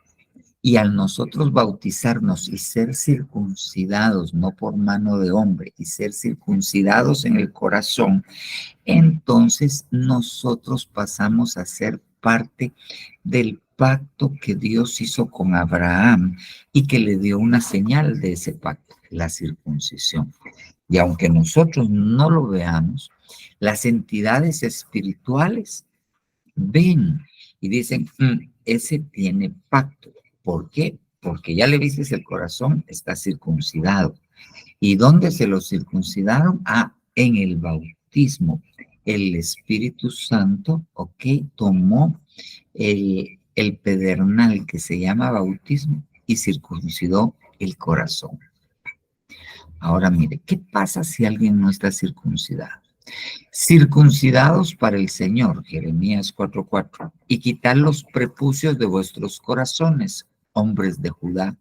y al nosotros bautizarnos y ser circuncidados, no por mano de hombre, y ser circuncidados en el corazón, entonces nosotros pasamos a ser parte del pacto que Dios hizo con Abraham y que le dio una señal de ese pacto, la circuncisión. Y aunque nosotros no lo veamos, las entidades espirituales ven y dicen, ese tiene pacto. ¿Por qué? Porque ya le viste el corazón, está circuncidado. ¿Y dónde se lo circuncidaron? En el bautismo. El Espíritu Santo, tomó el pedernal que se llama bautismo y circuncidó el corazón. Ahora mire, ¿qué pasa si alguien no está circuncidado? Circuncidados para el Señor, Jeremías 4:4, y quitar los prepucios de vuestros corazones, hombres de Judá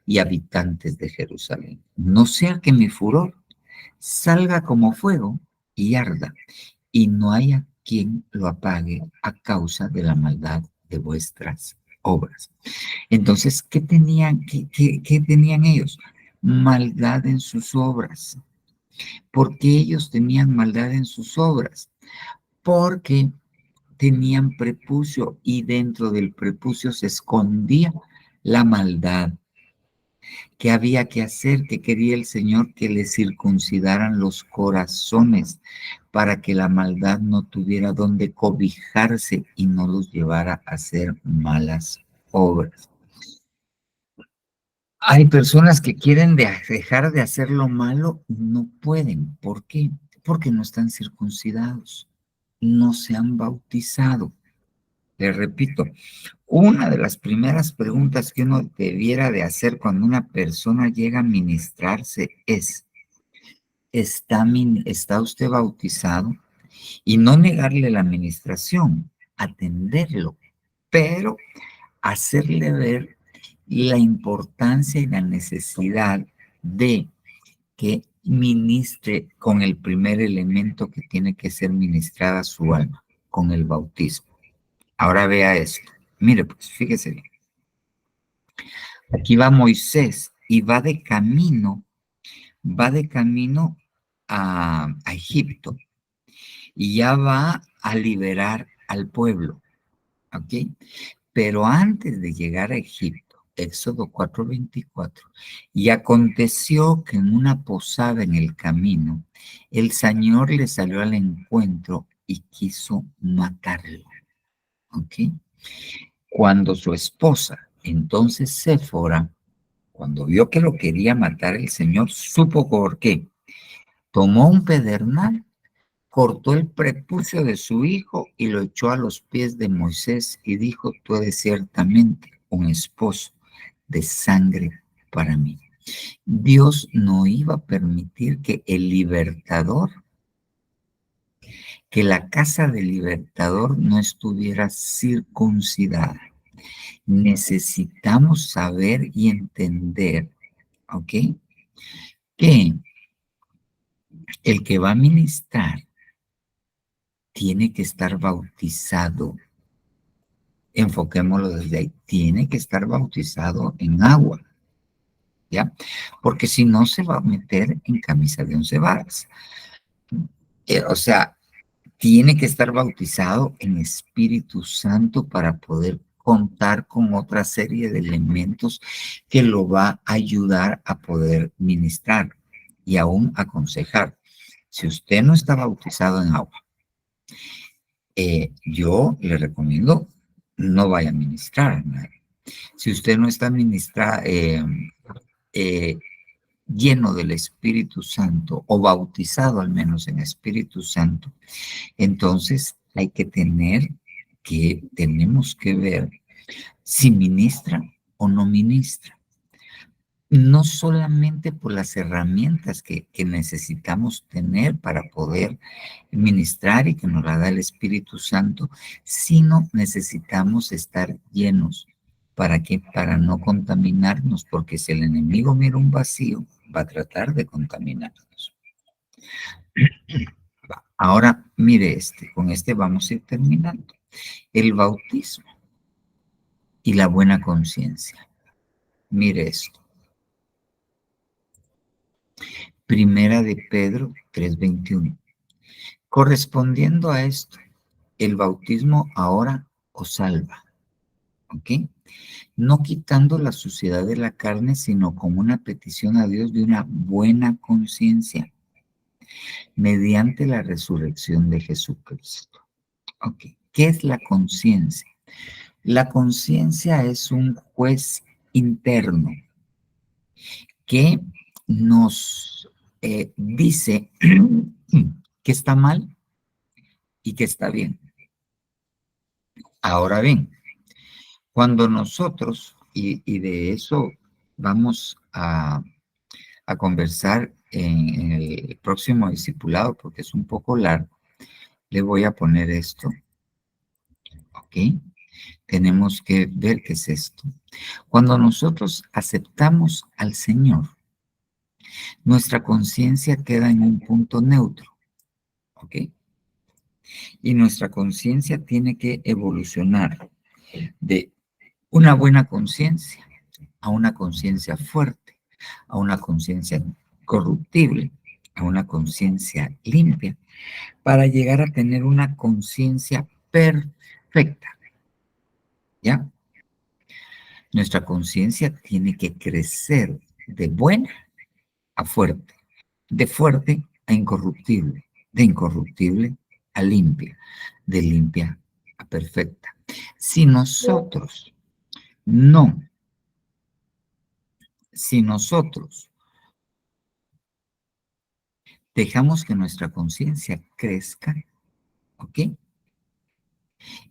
y habitantes de Jerusalén. No sea que mi furor salga como fuego y arda, y no haya quien lo apague a causa de la maldad de vuestras obras. Entonces, ¿qué tenían ellos? Maldad en sus obras. ¿Por qué ellos tenían maldad en sus obras? Porque tenían prepucio y dentro del prepucio se escondía la maldad. ¿Qué había que hacer? ¿Qué quería el Señor? Que le circuncidaran los corazones para que la maldad no tuviera donde cobijarse y no los llevara a hacer malas obras. Hay personas que quieren dejar de hacer lo malo, no pueden. ¿Por qué? Porque no están circuncidados, no se han bautizado. Les repito, una de las primeras preguntas que uno debiera de hacer cuando una persona llega a ministrarse es, ¿está usted bautizado? Y no negarle la administración, atenderlo, pero hacerle ver la importancia y la necesidad de que ministre con el primer elemento que tiene que ser ministrada su alma, con el bautismo. Ahora vea esto. Mire, pues fíjese bien. Aquí va Moisés y va de camino a Egipto y ya va a liberar al pueblo, ¿ok? Pero antes de llegar a Egipto, Éxodo 4:24, y aconteció que en una posada en el camino, el Señor le salió al encuentro y quiso matarlo, ¿ok? Cuando su esposa, entonces Séfora, cuando vio que lo quería matar el Señor, supo por qué. Tomó un pedernal, cortó el prepucio de su hijo y lo echó a los pies de Moisés y dijo, tú eres ciertamente un esposo de sangre para mí. Dios no iba a permitir que el libertador, que la casa del libertador no estuviera circuncidada. Necesitamos saber y entender, ¿ok? Que el que va a ministrar tiene que estar bautizado. Enfoquémoslo desde ahí. Tiene que estar bautizado en agua, ¿ya? Porque si no se va a meter en camisa de 11 varas. O sea, tiene que estar bautizado en Espíritu Santo para poder contar con otra serie de elementos que lo va a ayudar a poder ministrar y aún aconsejar. Si usted no está bautizado en agua, yo le recomiendo no vaya a ministrar a nadie. Si usted no está lleno del Espíritu Santo o bautizado al menos en Espíritu Santo, entonces tenemos que ver si ministra o no ministra. No solamente por las herramientas que necesitamos tener para poder ministrar y que nos la da el Espíritu Santo, sino necesitamos estar llenos. ¿Para qué? Para no contaminarnos, porque si el enemigo mira un vacío, va a tratar de contaminarnos. Ahora, mire con este vamos a ir terminando. El bautismo y la buena conciencia. Mire esto. Primera de Pedro 3:21. Correspondiendo a esto, el bautismo ahora os salva, ¿ok? No quitando la suciedad de la carne, sino como una petición a Dios de una buena conciencia, mediante la resurrección de Jesucristo. ¿Ok? ¿Qué es la conciencia? La conciencia es un juez interno que nos dice que está mal y que está bien. Ahora bien, cuando nosotros, y de eso vamos a conversar en el próximo discipulado, porque es un poco largo, le voy a poner esto, ¿ok? Tenemos que ver qué es esto. Cuando nosotros aceptamos al Señor, nuestra conciencia queda en un punto neutro, ¿ok? Y nuestra conciencia tiene que evolucionar de una buena conciencia a una conciencia fuerte, a una conciencia corruptible, a una conciencia limpia, para llegar a tener una conciencia perfecta. ¿Ya? Nuestra conciencia tiene que crecer de buena a fuerte, de fuerte a incorruptible, de incorruptible a limpia, de limpia a perfecta. Si nosotros no, si nosotros dejamos que nuestra conciencia crezca, ¿ok?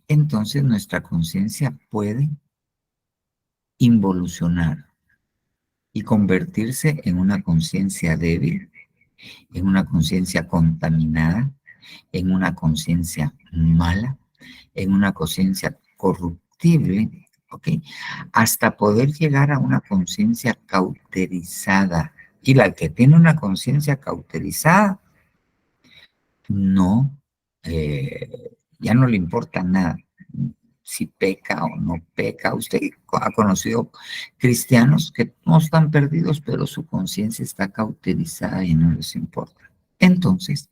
Entonces nuestra conciencia puede involucionar y convertirse en una conciencia débil, en una conciencia contaminada, en una conciencia mala, en una conciencia corruptible, ¿ok? Hasta poder llegar a una conciencia cauterizada. Y la que tiene una conciencia cauterizada, no, ya no le importa nada si peca o no peca. Usted ha conocido cristianos que no están perdidos, pero su conciencia está cauterizada y no les importa. Entonces,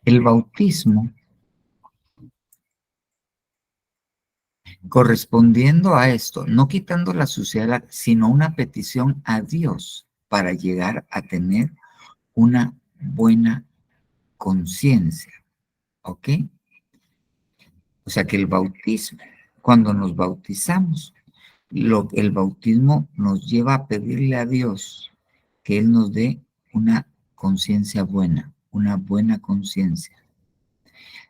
el bautismo, correspondiendo a esto, no quitando la suciedad, sino una petición a Dios para llegar a tener una buena conciencia, ¿ok? O sea que el bautismo, cuando nos bautizamos, el bautismo nos lleva a pedirle a Dios que Él nos dé una conciencia buena, una buena conciencia.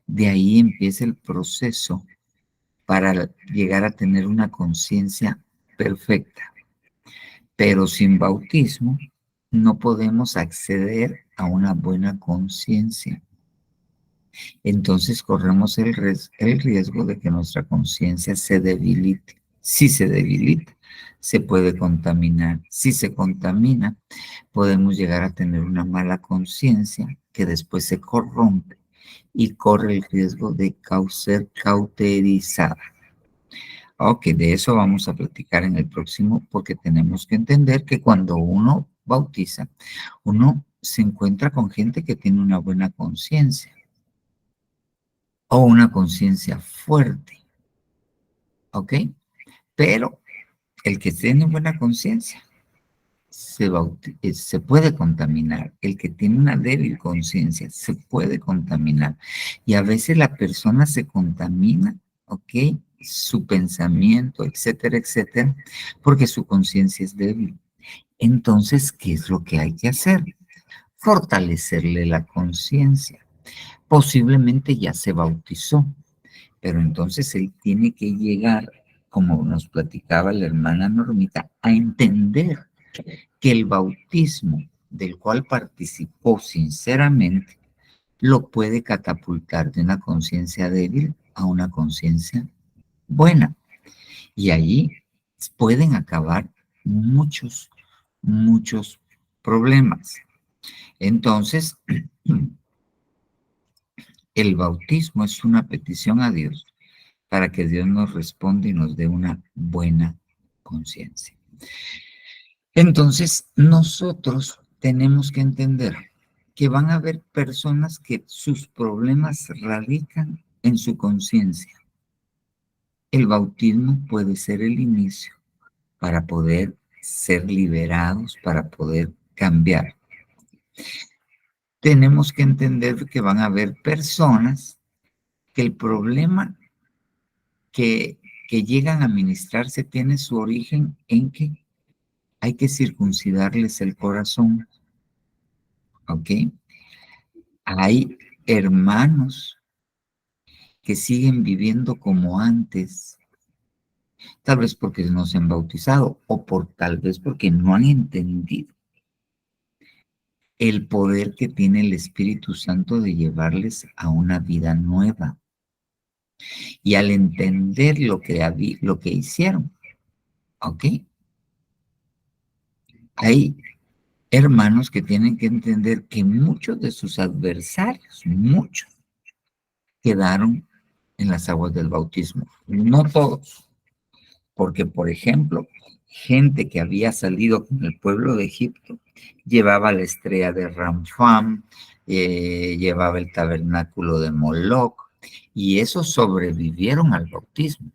De ahí empieza el proceso para llegar a tener una conciencia perfecta. Pero sin bautismo no podemos acceder a una buena conciencia. Entonces corremos el riesgo de que nuestra conciencia se debilite. Si se debilita, se puede contaminar. Si se contamina, podemos llegar a tener una mala conciencia que después se corrompe y corre el riesgo de ser cauterizada. Ok, de eso vamos a platicar en el próximo, porque tenemos que entender que cuando uno bautiza, uno se encuentra con gente que tiene una buena conciencia o una conciencia fuerte, ¿ok? Pero el que tiene buena conciencia se puede contaminar. El que tiene una débil conciencia se puede contaminar. Y a veces la persona se contamina, ¿ok? Su pensamiento, etcétera, etcétera, porque su conciencia es débil. Entonces, ¿qué es lo que hay que hacer? Fortalecerle la conciencia. Posiblemente ya se bautizó, pero entonces él tiene que llegar, como nos platicaba la hermana Normita, a entender que el bautismo del cual participó sinceramente lo puede catapultar de una conciencia débil a una conciencia buena. Y allí pueden acabar muchos, muchos problemas. Entonces, el bautismo es una petición a Dios para que Dios nos responda y nos dé una buena conciencia. Entonces, nosotros tenemos que entender que van a haber personas que sus problemas radican en su conciencia. El bautismo puede ser el inicio para poder ser liberados, para poder cambiar. Tenemos que entender que van a haber personas que el problema que llegan a ministrarse tiene su origen en que hay que circuncidarles el corazón, ¿ok? Hay hermanos que siguen viviendo como antes, tal vez porque no se han bautizado o tal vez porque no han entendido el poder que tiene el Espíritu Santo de llevarles a una vida nueva. Y al entender lo que hicieron, ¿ok? Hay hermanos que tienen que entender que muchos de sus adversarios, muchos, quedaron en las aguas del bautismo. No todos, porque, por ejemplo, gente que había salido con el pueblo de Egipto llevaba la estrella de Ramfam, llevaba el tabernáculo de Moloc, y esos sobrevivieron al bautismo.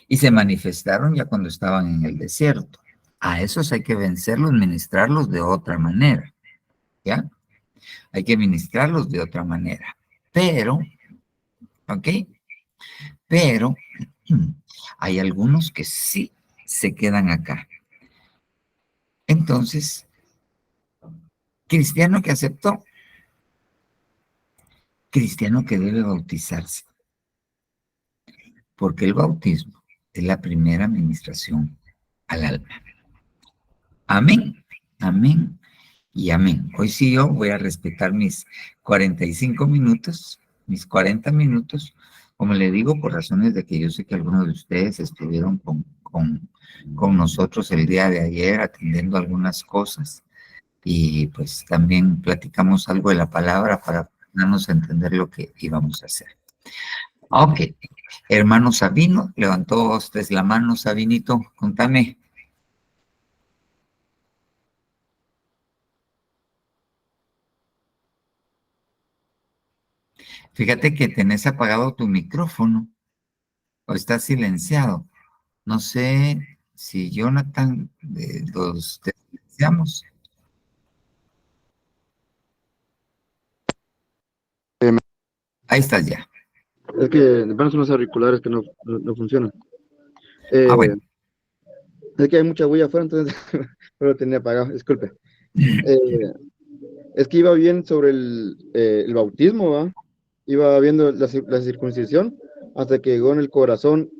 Y se manifestaron ya cuando estaban en el desierto. A esos hay que vencerlos, ministrarlos de otra manera, ¿ya? Hay que ministrarlos de otra manera. Pero, ¿ok? Pero hay algunos que sí se quedan acá. Entonces, cristiano que aceptó, cristiano que debe bautizarse, porque el bautismo es la primera administración al alma. Amén, amén y amén. Hoy sí yo voy a respetar mis 45 minutos, mis 40 minutos, como le digo, por razones de que yo sé que algunos de ustedes estuvieron con nosotros el día de ayer atendiendo algunas cosas y pues también platicamos algo de la palabra para darnos a entender lo que íbamos a hacer. Ok, hermano Sabino, levantó usted la mano, Sabinito, contame. Fíjate que tenés apagado tu micrófono o está silenciado. No sé si Jonathan los silenciamos. Ahí estás ya. Es que van unos auriculares que no funcionan. Bueno. Es que hay mucha bulla afuera, entonces no lo tenía apagado, disculpe. Es que iba bien sobre el bautismo, ¿va? Iba viendo la circuncisión hasta que llegó en el corazón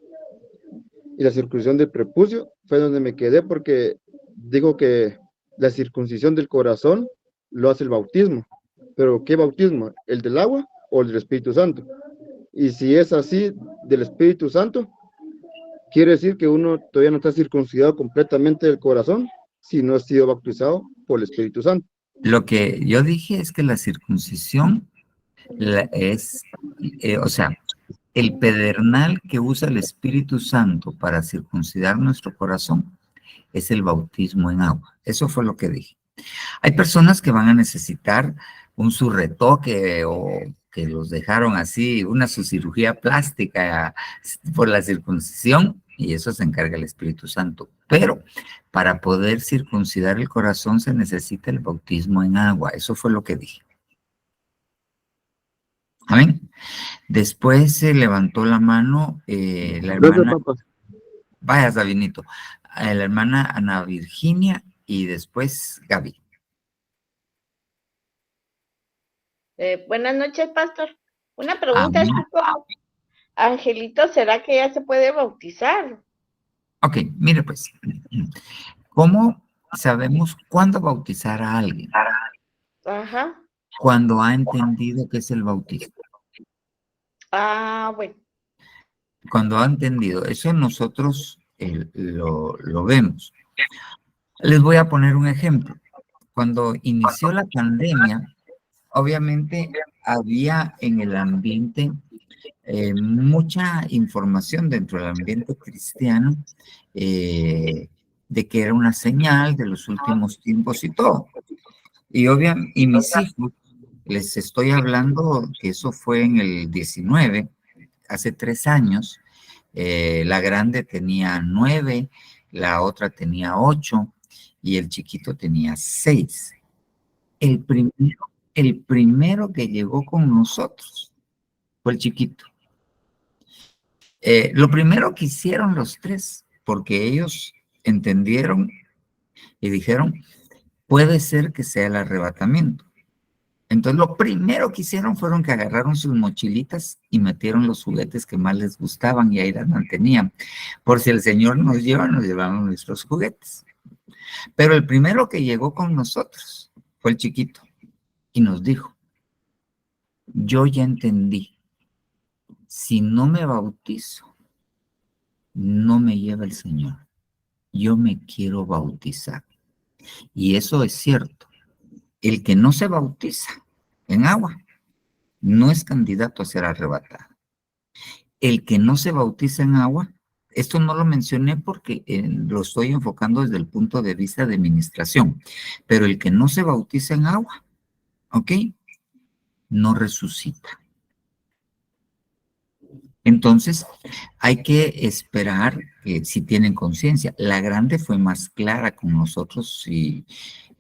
y la circuncisión del prepucio, fue donde me quedé porque dijo que la circuncisión del corazón lo hace el bautismo. Pero ¿qué bautismo? ¿El del agua o el del Espíritu Santo? Y si es así, del Espíritu Santo, quiere decir que uno todavía no está circuncidado completamente del corazón si no ha sido bautizado por el Espíritu Santo. Lo que yo dije es que la circuncisión es, o sea, el pedernal que usa el Espíritu Santo para circuncidar nuestro corazón es el bautismo en agua. Eso fue lo que dije. Hay personas que van a necesitar un su retoque o que los dejaron así, su cirugía plástica por la circuncisión, y eso se encarga el Espíritu Santo. Pero para poder circuncidar el corazón se necesita el bautismo en agua. Eso fue lo que dije. Amén. Después se levantó la mano la hermana. Vaya, Sabinito. La hermana Ana Virginia y después Gaby. Buenas noches, pastor. Una pregunta, Angelito, ¿será que ya se puede bautizar? Ok, mire pues, ¿cómo sabemos cuándo bautizar a alguien? Ajá. Cuando ha entendido qué es el bautismo. Ah, bueno. Cuando ha entendido, eso nosotros lo vemos. Les voy a poner un ejemplo. Cuando inició la pandemia, obviamente había en el ambiente mucha información dentro del ambiente cristiano de que era una señal de los últimos tiempos y todo. Y mis hijos, les estoy hablando que eso fue en el 19, hace 3 años. La grande tenía 9, la otra tenía 8 y el chiquito tenía 6. El primero que llegó con nosotros fue el chiquito. Lo primero que hicieron los 3, porque ellos entendieron y dijeron, puede ser que sea el arrebatamiento. Entonces, lo primero que hicieron fueron que agarraron sus mochilitas y metieron los juguetes que más les gustaban y ahí las mantenían. Por si el Señor nos lleva, nos llevamos nuestros juguetes. Pero el primero que llegó con nosotros fue el chiquito y nos dijo, yo ya entendí, si no me bautizo, no me lleva el Señor. Yo me quiero bautizar. Y eso es cierto. El que no se bautiza en agua no es candidato a ser arrebatado. El que no se bautiza en agua, esto no lo mencioné porque lo estoy enfocando desde el punto de vista de administración, pero el que no se bautiza en agua, ¿ok? No resucita. Entonces, hay que esperar que si tienen conciencia. La grande fue más clara con nosotros y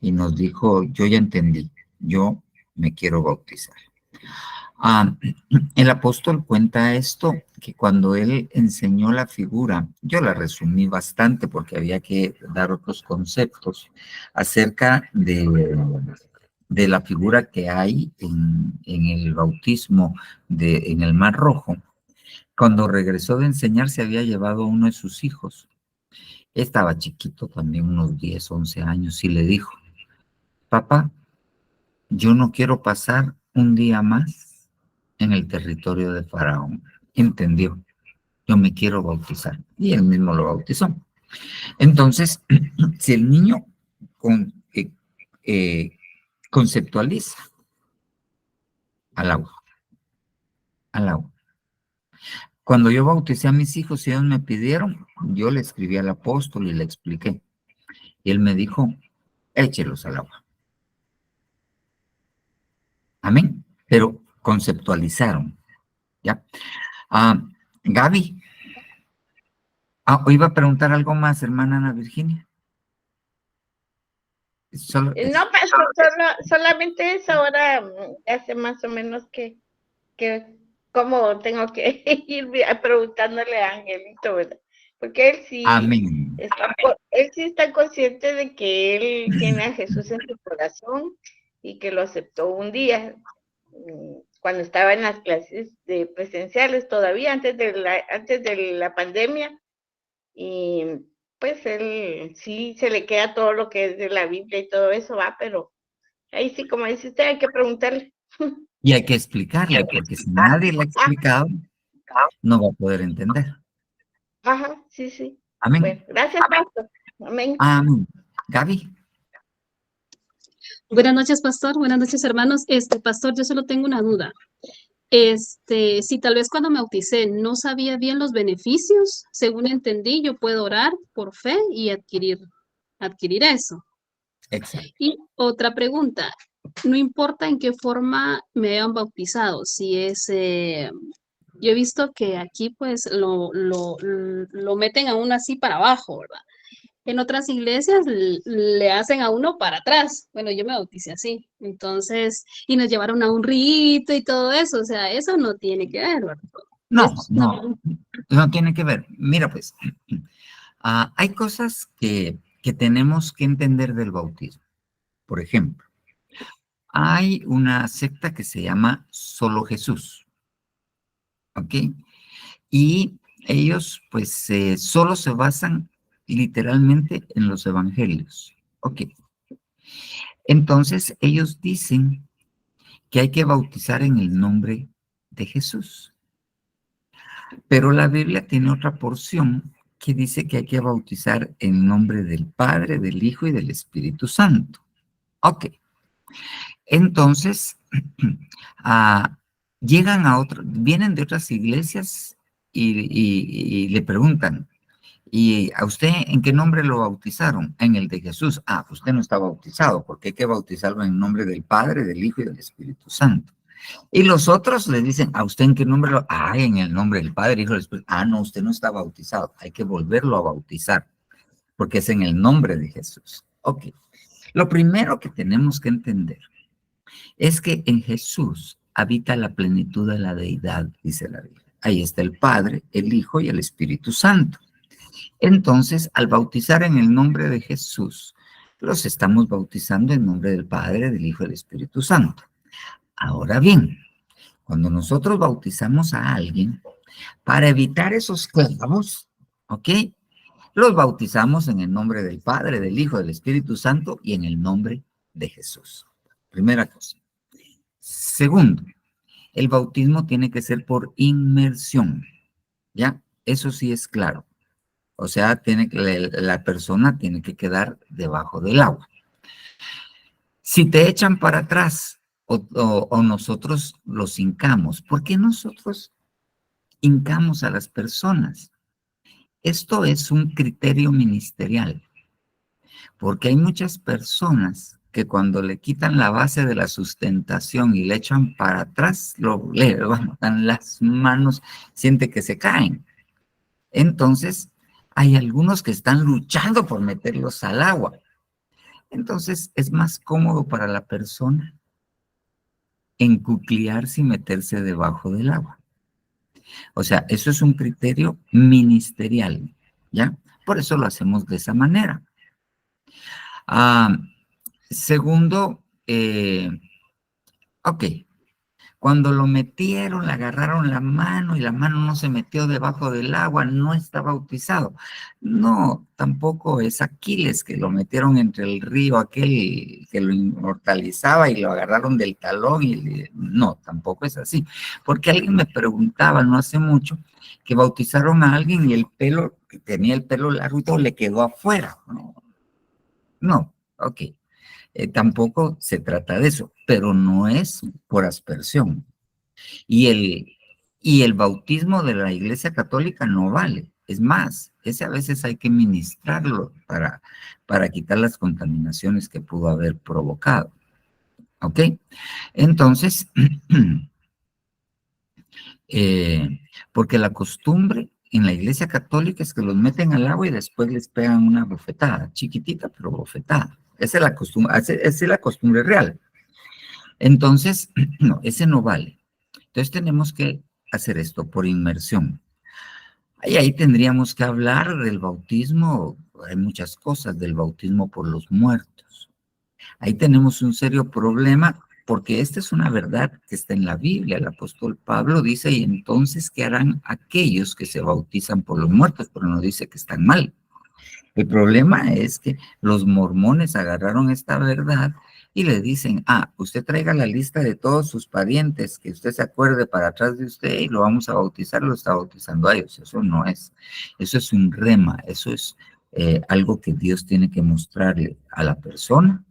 nos dijo, yo ya entendí, yo me quiero bautizar. El apóstol cuenta esto, que cuando él enseñó la figura, yo la resumí bastante porque había que dar otros conceptos acerca de la figura que hay en el bautismo en el Mar Rojo. Cuando regresó de enseñar, se había llevado a uno de sus hijos. Estaba chiquito también, unos 10, 11 años, y le dijo, papá, yo no quiero pasar un día más en el territorio de Faraón. Entendió, yo me quiero bautizar. Y él mismo lo bautizó. Entonces, si el niño conceptualiza al agua, al agua. Cuando yo bauticé a mis hijos y ellos me pidieron, yo le escribí al apóstol y le expliqué. Y él me dijo, échelos al agua. Amén. Pero conceptualizaron. ¿Ya? Gaby. Iba a preguntar algo más, hermana Ana Virginia. No, pastor, solamente es ahora, hace más o menos que cómo tengo que ir preguntándole a Angelito, ¿verdad? Porque él sí, amén. Él sí está consciente de que él tiene a Jesús en su corazón y que lo aceptó un día, cuando estaba en las clases de presenciales todavía, antes de la pandemia, y pues él sí se le queda todo lo que es de la Biblia y todo eso, va, pero ahí sí, como dice usted, hay que preguntarle. Y hay que explicarle, porque si nadie le ha explicado, no va a poder entender. Ajá, sí, sí. Amén. Bueno, gracias, pastor. Amén. Amén. Gaby. Buenas noches, pastor. Buenas noches, hermanos. Pastor, yo solo tengo una duda. Si tal vez cuando me bauticé no sabía bien los beneficios, según entendí, yo puedo orar por fe y adquirir eso. Exacto. Y otra pregunta, no importa en qué forma me hayan bautizado, si es, yo he visto que aquí pues lo meten a uno así para abajo, ¿verdad? En otras iglesias le hacen a uno para atrás. Bueno, yo me bauticé así. Entonces, y nos llevaron a un rito y todo eso. O sea, eso no tiene que ver, ¿verdad? No tiene que ver. Mira, pues, hay cosas que tenemos que entender del bautismo. Por ejemplo, hay una secta que se llama Solo Jesús. ¿Ok? Y ellos, pues, solo se basan literalmente en los evangelios. Ok. Entonces, ellos dicen que hay que bautizar en el nombre de Jesús. Pero la Biblia tiene otra porción que dice que hay que bautizar en nombre del Padre, del Hijo y del Espíritu Santo. Ok. Entonces, vienen de otras iglesias y le preguntan, ¿y a usted en qué nombre lo bautizaron? En el de Jesús. Usted no está bautizado, porque hay que bautizarlo en nombre del Padre, del Hijo y del Espíritu Santo. Y los otros le dicen, ¿a usted en qué nombre lo? En el nombre del Padre, Hijo y del Espíritu. No, usted no está bautizado. Hay que volverlo a bautizar, porque es en el nombre de Jesús. Ok. Lo primero que tenemos que entender es que en Jesús habita la plenitud de la deidad, dice la Biblia. Ahí está el Padre, el Hijo y el Espíritu Santo. Entonces, al bautizar en el nombre de Jesús, los estamos bautizando en nombre del Padre, del Hijo y del Espíritu Santo. Ahora bien, cuando nosotros bautizamos a alguien, para evitar esos clavos, ¿ok? Los bautizamos en el nombre del Padre, del Hijo, del Espíritu Santo y en el nombre de Jesús. Primera cosa. Segundo, el bautismo tiene que ser por inmersión, ¿ya? Eso sí es claro. O sea, la persona tiene que quedar debajo del agua. Si te echan para atrás o nosotros los hincamos, ¿por qué nosotros hincamos a las personas? Esto es un criterio ministerial, porque hay muchas personas que cuando le quitan la base de la sustentación y le echan para atrás, le levantan las manos, siente que se caen. Entonces, hay algunos que están luchando por meterlos al agua. Entonces, es más cómodo para la persona encucliarse y meterse debajo del agua. O sea, eso es un criterio ministerial, ¿ya? Por eso lo hacemos de esa manera. Segundo, ok, cuando lo metieron, le agarraron la mano y la mano no se metió debajo del agua, no está bautizado. No, tampoco es Aquiles, que lo metieron entre el río aquel que lo inmortalizaba y lo agarraron del talón. No, tampoco es así. Porque alguien me preguntaba no hace mucho que bautizaron a alguien y el pelo, que tenía el pelo largo y todo, le quedó afuera. No, ok. Tampoco se trata de eso, pero no es por aspersión. Y el bautismo de la Iglesia Católica no vale. Es más, ese a veces hay que ministrarlo para quitar las contaminaciones que pudo haber provocado. ¿Ok? Entonces, porque la costumbre en la Iglesia Católica es que los meten al agua y después les pegan una bofetada, chiquitita, pero bofetada. Esa es la costumbre real. Entonces, no, ese no vale. Entonces tenemos que hacer esto por inmersión. Y ahí tendríamos que hablar del bautismo, hay muchas cosas, del bautismo por los muertos. Ahí tenemos un serio problema porque esta es una verdad que está en la Biblia. El apóstol Pablo dice, y entonces, ¿qué harán aquellos que se bautizan por los muertos? Pero no dice que están mal. El problema es que los mormones agarraron esta verdad y le dicen, usted traiga la lista de todos sus parientes, que usted se acuerde para atrás de usted y lo vamos a bautizar, lo está bautizando a ellos. Eso no es, eso es un rema, eso es algo que Dios tiene que mostrarle a la persona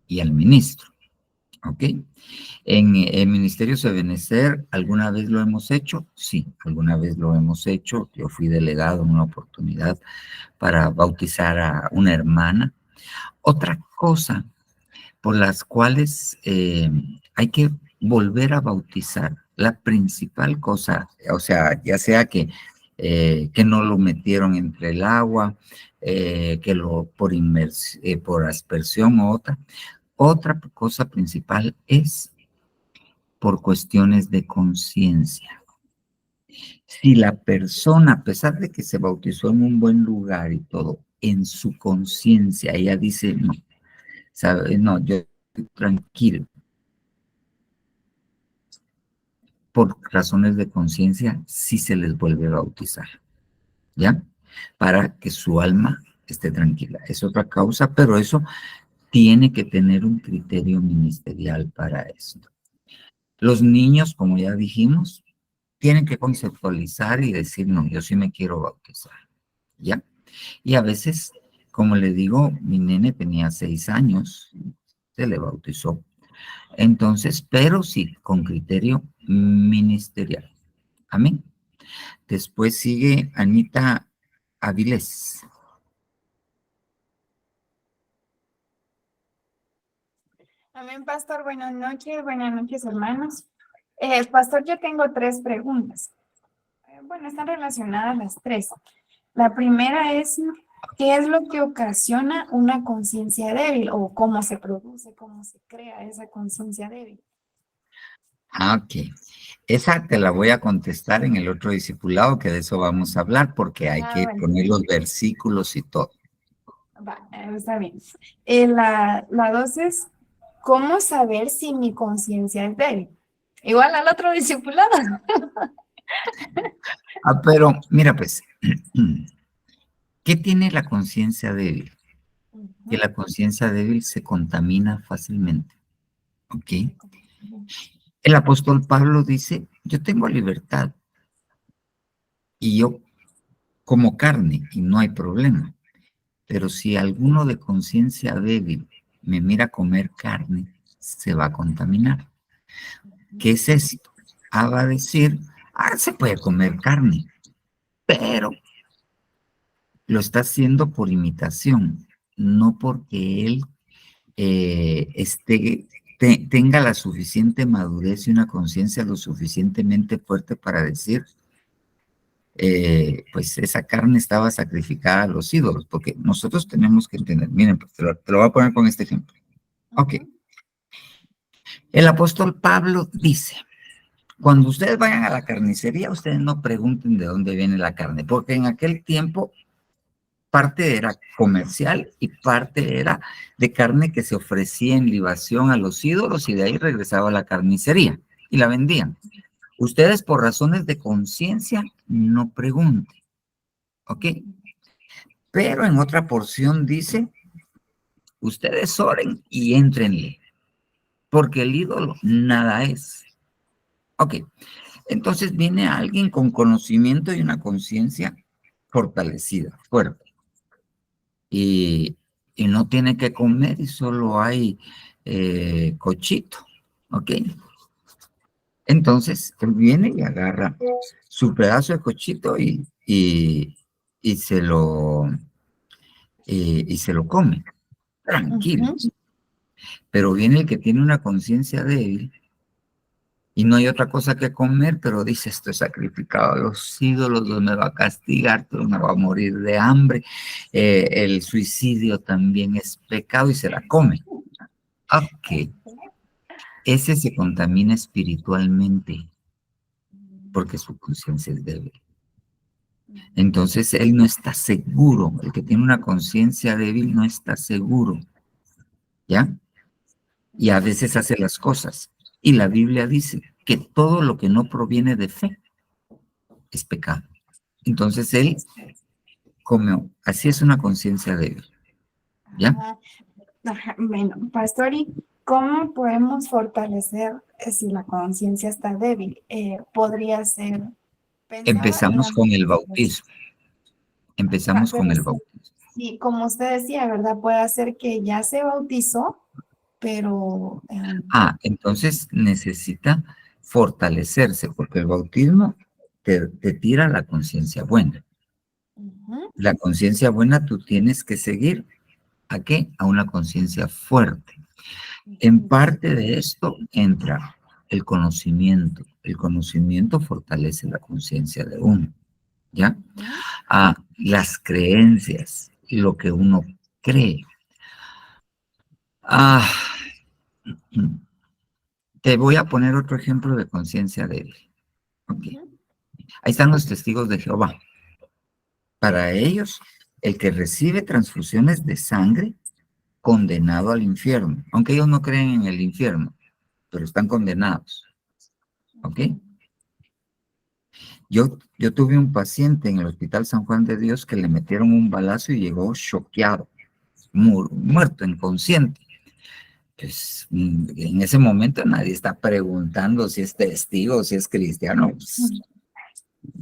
y al ministro. ¿Ok? En el Ministerio Ebenezer, ¿alguna vez lo hemos hecho? Sí, alguna vez lo hemos hecho. Yo fui delegado en una oportunidad para bautizar a una hermana. Otra cosa por las cuales hay que volver a bautizar, la principal cosa, o sea, ya sea que no lo metieron entre el agua, por aspersión o otra cosa principal es por cuestiones de conciencia. Si la persona, a pesar de que se bautizó en un buen lugar y todo, en su conciencia, ella dice, no, ¿sabe? No, yo estoy tranquilo. Por razones de conciencia, sí se les vuelve a bautizar, ¿ya? Para que su alma esté tranquila. Es otra causa, pero eso tiene que tener un criterio ministerial para esto. Los niños, como ya dijimos, tienen que conceptualizar y decir, no, yo sí me quiero bautizar, ¿ya? Y a veces, como le digo, mi nene tenía 6 años, se le bautizó. Entonces, pero sí, con criterio ministerial. Amén. Después sigue Anita Avilés. Amén, pastor. Buenas noches, hermanos. Pastor, yo tengo 3 preguntas. Bueno, están relacionadas las 3. La primera es, ¿qué es lo que ocasiona una conciencia débil? ¿O cómo se produce, cómo se crea esa conciencia débil? Ok. Esa te la voy a contestar en el otro discipulado, que de eso vamos a hablar, porque hay que bueno. poner los versículos y todo. Va, está bien. La 2 es, ¿cómo saber si mi conciencia es débil? Igual al otro discipulado. Pero mira pues, ¿qué tiene la conciencia débil? Que la conciencia débil se contamina fácilmente. ¿Ok? El apóstol Pablo dice, yo tengo libertad y yo como carne y no hay problema. Pero si alguno de conciencia débil me mira comer carne, se va a contaminar. ¿Qué es esto? Va a decir, se puede comer carne, pero lo está haciendo por imitación, no porque él tenga la suficiente madurez y una conciencia lo suficientemente fuerte para decir, pues esa carne estaba sacrificada a los ídolos, porque nosotros tenemos que entender, miren, pues te lo voy a poner con este ejemplo. Ok. El apóstol Pablo dice, cuando ustedes vayan a la carnicería, ustedes no pregunten de dónde viene la carne, porque en aquel tiempo parte era comercial y parte era de carne que se ofrecía en libación a los ídolos y de ahí regresaba a la carnicería y la vendían. Ustedes por razones de conciencia no pregunten, ¿ok? Pero en otra porción dice, ustedes oren y éntrenle, porque el ídolo nada es. Ok, entonces viene alguien con conocimiento y una conciencia fortalecida, fuerte. Y no tiene que comer y solo hay cochito, ¿ok? Entonces él viene y agarra su pedazo de cochito y se lo come, tranquilo. Pero viene el que tiene una conciencia débil y no hay otra cosa que comer, pero dice, esto es sacrificado a los ídolos, Dios me va a castigar, Dios me va a morir de hambre, el suicidio también es pecado y se la come. Ok, ese se contamina espiritualmente porque su conciencia es débil. Entonces él no está seguro, el que tiene una conciencia débil no está seguro, ¿ya? Y a veces hace las cosas. Y la Biblia dice que todo lo que no proviene de fe es pecado. Entonces él, como así es una conciencia débil, ¿ya? Bueno, pastor, ¿y cómo podemos fortalecer si la conciencia está débil? Podría ser... Empezamos con el bautismo. Empezamos con el bautismo. Sí, como usted decía, ¿verdad? Puede ser que ya se bautizó, pero... entonces necesita fortalecerse, porque el bautismo te tira la conciencia buena. La conciencia buena tú tienes que seguir, ¿a qué? A una conciencia fuerte. En parte de esto entra el conocimiento. El conocimiento fortalece la conciencia de uno, ¿ya? Las creencias, lo que uno cree. Te voy a poner otro ejemplo de conciencia débil. Okay. Ahí están los testigos de Jehová. Para ellos, el que recibe transfusiones de sangre, condenado al infierno. Aunque ellos no creen en el infierno, pero están condenados. ¿Ok? Yo tuve un paciente en el Hospital San Juan de Dios que le metieron un balazo y llegó choqueado, muerto, inconsciente. Pues en ese momento nadie está preguntando si es testigo, si es cristiano. Pues,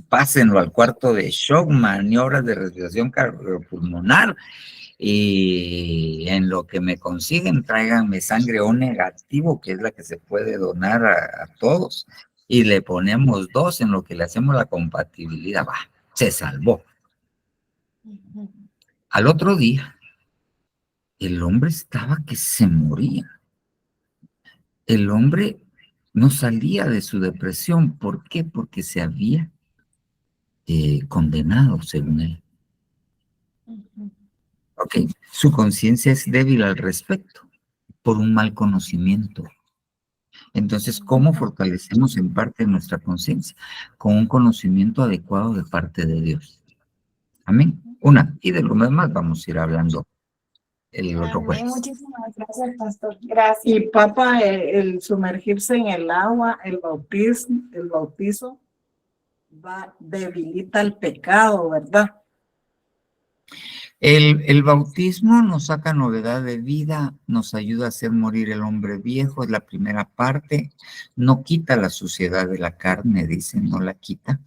pásenlo al cuarto de shock, maniobras de respiración cardiopulmonar, y en lo que me consiguen, tráiganme sangre O negativo, que es la que se puede donar a todos, y le ponemos 2 en lo que le hacemos la compatibilidad. Se salvó. Al otro día, el hombre estaba que se moría. El hombre no salía de su depresión. ¿Por qué? Porque se había condenado, según él. Ok, su conciencia es débil al respecto por un mal conocimiento. Entonces, ¿cómo fortalecemos en parte nuestra conciencia? Con un conocimiento adecuado de parte de Dios. Amén. Y de lo demás vamos a ir hablando el otro jueves. Muchísimas gracias, pastor. Gracias. Y Papa, el sumergirse en el agua, el bautizo debilita el pecado, ¿verdad? El bautismo nos saca novedad de vida, nos ayuda a hacer morir el hombre viejo, es la primera parte, no quita la suciedad de la carne, dicen, no la quita,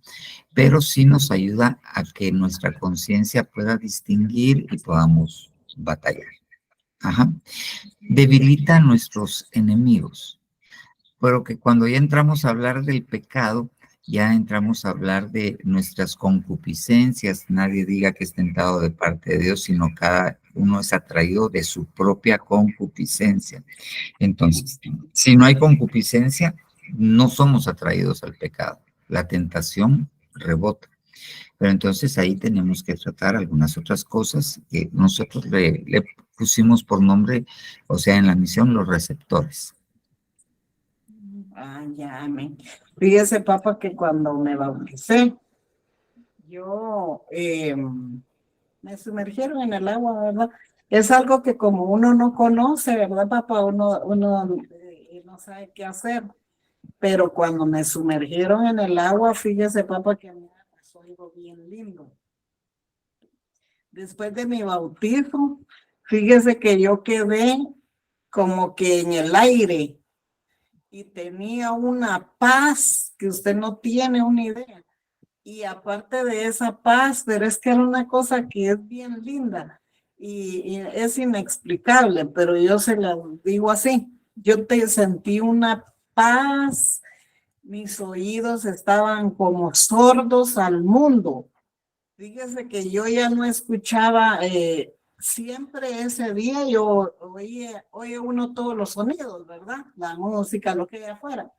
pero sí nos ayuda a que nuestra conciencia pueda distinguir y podamos batallar. Debilita a nuestros enemigos, pero que cuando ya entramos a hablar del pecado, ya entramos a hablar de nuestras concupiscencias. Nadie diga que es tentado de parte de Dios, sino cada uno es atraído de su propia concupiscencia. Entonces, si no hay concupiscencia, no somos atraídos al pecado. La tentación rebota. Pero entonces ahí tenemos que tratar algunas otras cosas que nosotros le pusimos por nombre, o sea, en la misión, los receptores. Ah, ya, amén. Fíjese, papá, que cuando me bauticé, yo me sumergieron en el agua, ¿verdad? Es algo que como uno no conoce, ¿verdad, papá? Uno no sabe qué hacer. Pero cuando me sumergieron en el agua, fíjese, papá, que a mí me pasó algo bien lindo. Después de mi bautizo, fíjese que yo quedé como que en el aire y tenía una paz que usted no tiene una idea. Y aparte de esa paz, pero es que era una cosa que es bien linda y es inexplicable, pero yo se la digo así. Yo te sentí una paz, mis oídos estaban como sordos al mundo. Fíjese que yo ya no escuchaba, siempre ese día yo oye uno todos los sonidos, ¿verdad? La música, lo que hay afuera.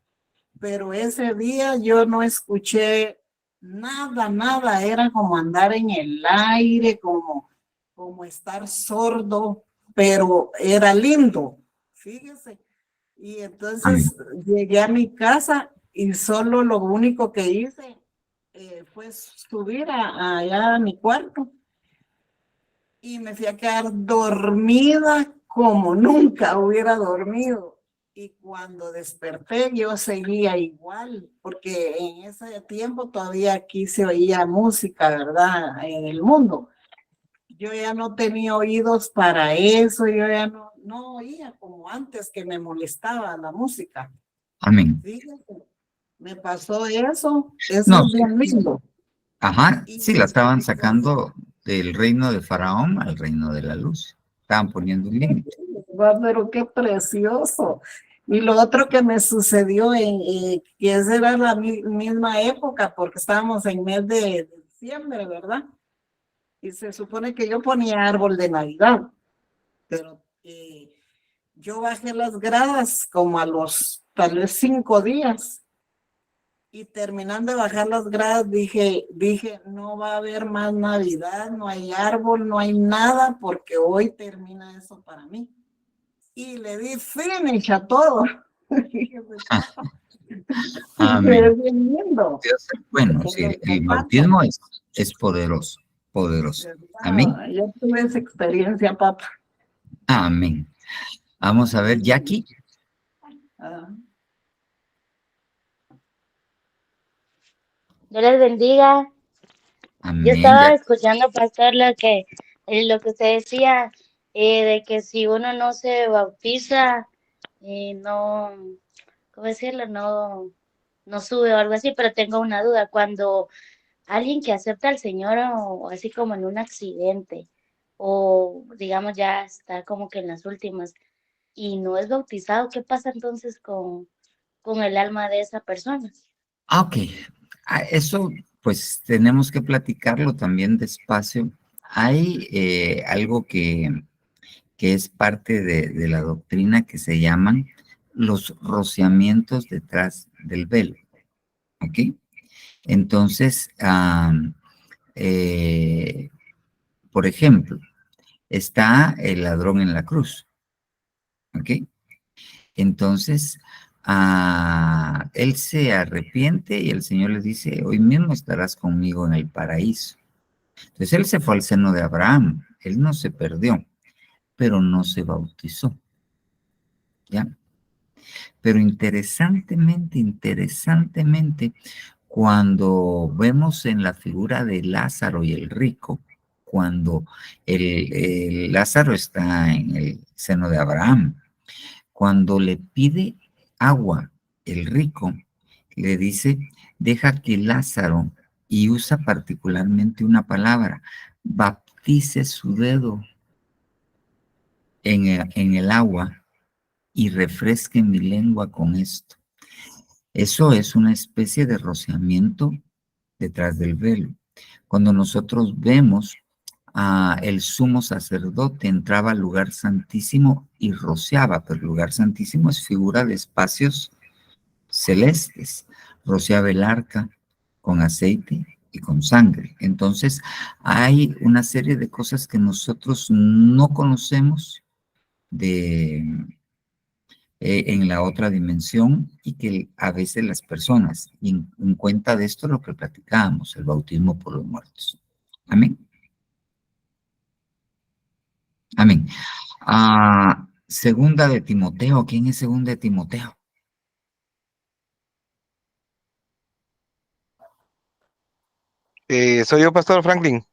Pero ese día yo no escuché nada, era como andar en el aire, como estar sordo, pero era lindo, fíjese. Y entonces llegué a mi casa y solo lo único que hice fue subir allá a mi cuarto y me fui a quedar dormida como nunca hubiera dormido. Y cuando desperté yo seguía igual, porque en ese tiempo todavía aquí se oía música, ¿verdad? En el mundo. Yo ya no tenía oídos para eso, yo ya no oía como antes que me molestaba la música. Amén. Fíjate, me pasó eso No, es bien lindo. ajá, Y sí, la estaban sacando del reino de Faraón al reino de la luz. Estaban poniendo un límite. pero qué precioso. Y lo otro que me sucedió, que esa era la misma época, porque estábamos en mes de diciembre, ¿verdad? Y se supone que yo ponía árbol de Navidad, pero yo bajé las gradas como a los tal vez 5 días. Y terminando de bajar las gradas, dije, no va a haber más Navidad, no hay árbol, no hay nada, porque hoy termina eso para mí. Y le di finish a todo. Amén. Es bien lindo. Dios es bueno, sí, el bautismo es poderoso, poderoso. Amén. Yo tuve esa experiencia, papá. Amén. Vamos a ver, Jackie. Dios les bendiga. Amén. Yo estaba Jackie. escuchando, pastor, lo que usted decía, de que si uno no se bautiza, no, ¿cómo decirlo? No sube o algo así, pero tengo una duda. Cuando alguien que acepta al Señor o así como en un accidente, o digamos ya está como que en las últimas y no es bautizado, ¿qué pasa entonces con el alma de esa persona? Ok, eso pues tenemos que platicarlo también despacio. Hay algo que es parte de la doctrina que se llaman los rociamientos detrás del velo. ¿Ok? Entonces, por ejemplo, está el ladrón en la cruz. ¿Ok? Entonces, él se arrepiente y el Señor le dice, hoy mismo estarás conmigo en el paraíso. Entonces, él se fue al seno de Abraham, él no se perdió, pero no se bautizó. ¿Ya? Pero interesantemente, cuando vemos en la figura de Lázaro y el rico, cuando el Lázaro está en el seno de Abraham, cuando le pide agua el rico, le dice, deja que Lázaro, y usa particularmente una palabra, baptice su dedo en el agua y refresque mi lengua con esto. Eso es una especie de rociamiento detrás del velo. Cuando nosotros vemos el sumo sacerdote entraba al lugar santísimo y rociaba, pero el lugar santísimo es figura de espacios celestes. Rociaba el arca con aceite y con sangre. Entonces, hay una serie de cosas que nosotros no conocemos en la otra dimensión y que a veces las personas, y en cuenta de esto lo que platicábamos, el bautismo por los muertos. Amén. Amén. Segunda de Timoteo. ¿Quién es segunda de Timoteo? Soy yo, Pastor Franklin.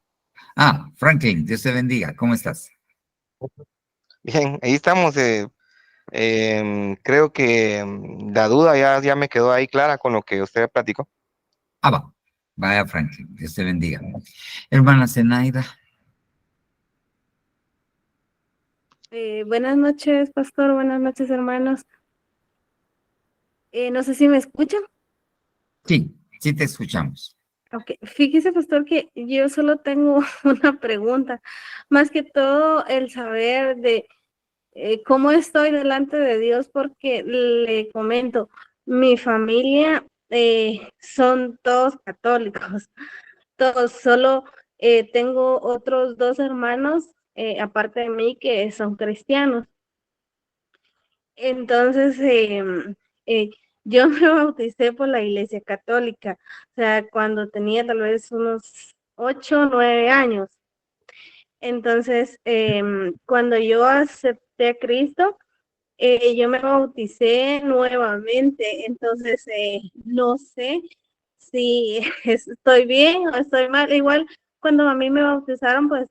Franklin, Dios te bendiga. ¿Cómo estás? Bien, ahí estamos. Creo que la duda ya me quedó ahí clara con lo que usted platicó. Va. Vaya, Franklin, Dios te bendiga. Hermana Zenaida. Buenas noches, pastor. Buenas noches, hermanos. No sé si me escuchan. Sí te escuchamos. Ok, fíjese, pastor, que yo solo tengo una pregunta. Más que todo, el saber de cómo estoy delante de Dios, porque le comento, mi familia son todos católicos, todos, solo tengo otros 2 hermanos, aparte de mí, que son cristianos. Entonces, yo me bauticé por la Iglesia Católica, o sea, cuando tenía tal vez unos 8 o 9 años. Entonces, cuando yo acepté a Cristo, yo me bauticé nuevamente. Entonces, no sé si estoy bien o estoy mal. Igual, cuando a mí me bautizaron, pues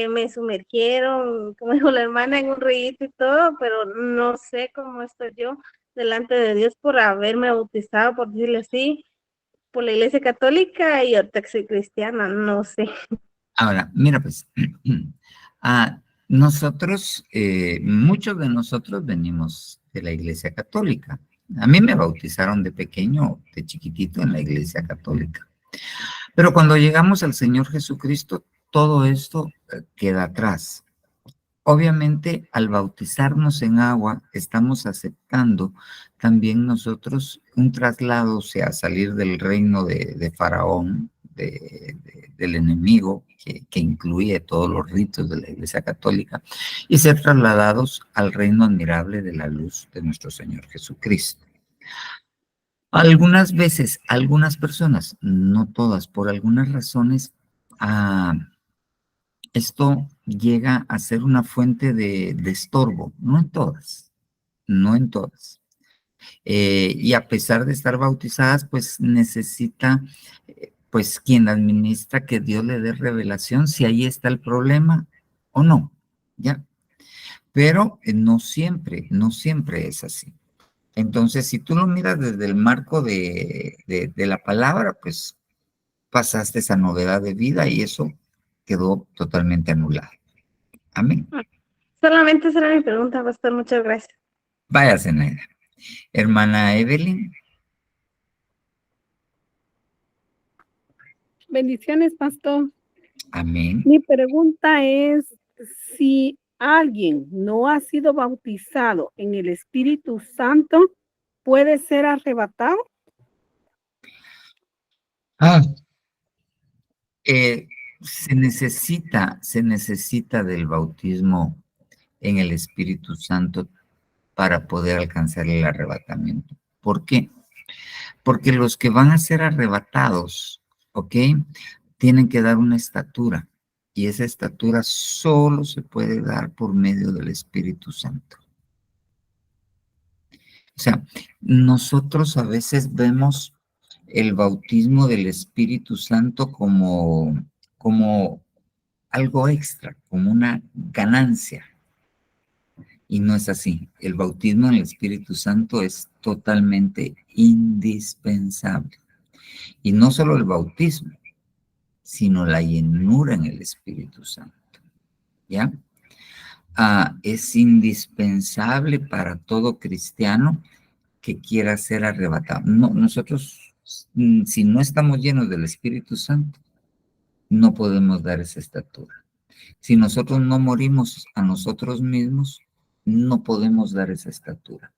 me sumergieron, como dijo la hermana, en un rito y todo, pero no sé cómo estoy yo delante de Dios por haberme bautizado, por decirlo así, por la Iglesia Católica, y ahorita que soy cristiana, no sé. Ahora, mira pues, nosotros, muchos de nosotros venimos de la Iglesia Católica. A mí me bautizaron de pequeño, de chiquitito en la Iglesia Católica. Pero cuando llegamos al Señor Jesucristo, todo esto queda atrás. Obviamente, al bautizarnos en agua, estamos aceptando también nosotros un traslado, o sea, salir del reino de Faraón, del enemigo, que incluye todos los ritos de la Iglesia Católica, y ser trasladados al reino admirable de la luz de nuestro Señor Jesucristo. Algunas veces, algunas personas, no todas, por algunas razones, esto llega a ser una fuente de estorbo, no en todas, no en todas. Y a pesar de estar bautizadas, pues necesita, pues quien la administra, que Dios le dé revelación si ahí está el problema o no, ¿ya? Pero no siempre es así. Entonces, si tú lo miras desde el marco de la palabra, pues pasaste esa novedad de vida y eso quedó totalmente anulado. Amén. Solamente esa era mi pregunta, pastor. Muchas gracias. Vaya, Zenaida. Hermana Evelyn. Bendiciones, pastor. Amén. Mi pregunta es, si alguien no ha sido bautizado en el Espíritu Santo, ¿puede ser arrebatado? Se necesita del bautismo en el Espíritu Santo para poder alcanzar el arrebatamiento. ¿Por qué? Porque los que van a ser arrebatados, ¿ok? Tienen que dar una estatura, y esa estatura solo se puede dar por medio del Espíritu Santo. O sea, nosotros a veces vemos el bautismo del Espíritu Santo como algo extra, como una ganancia. Y no es así. El bautismo en el Espíritu Santo es totalmente indispensable. Y no solo el bautismo, sino la llenura en el Espíritu Santo. ¿Ya? Es indispensable para todo cristiano que quiera ser arrebatado. No, nosotros, si no estamos llenos del Espíritu Santo, no podemos dar esa estatura. Si nosotros no morimos a nosotros mismos, no podemos dar esa estatura.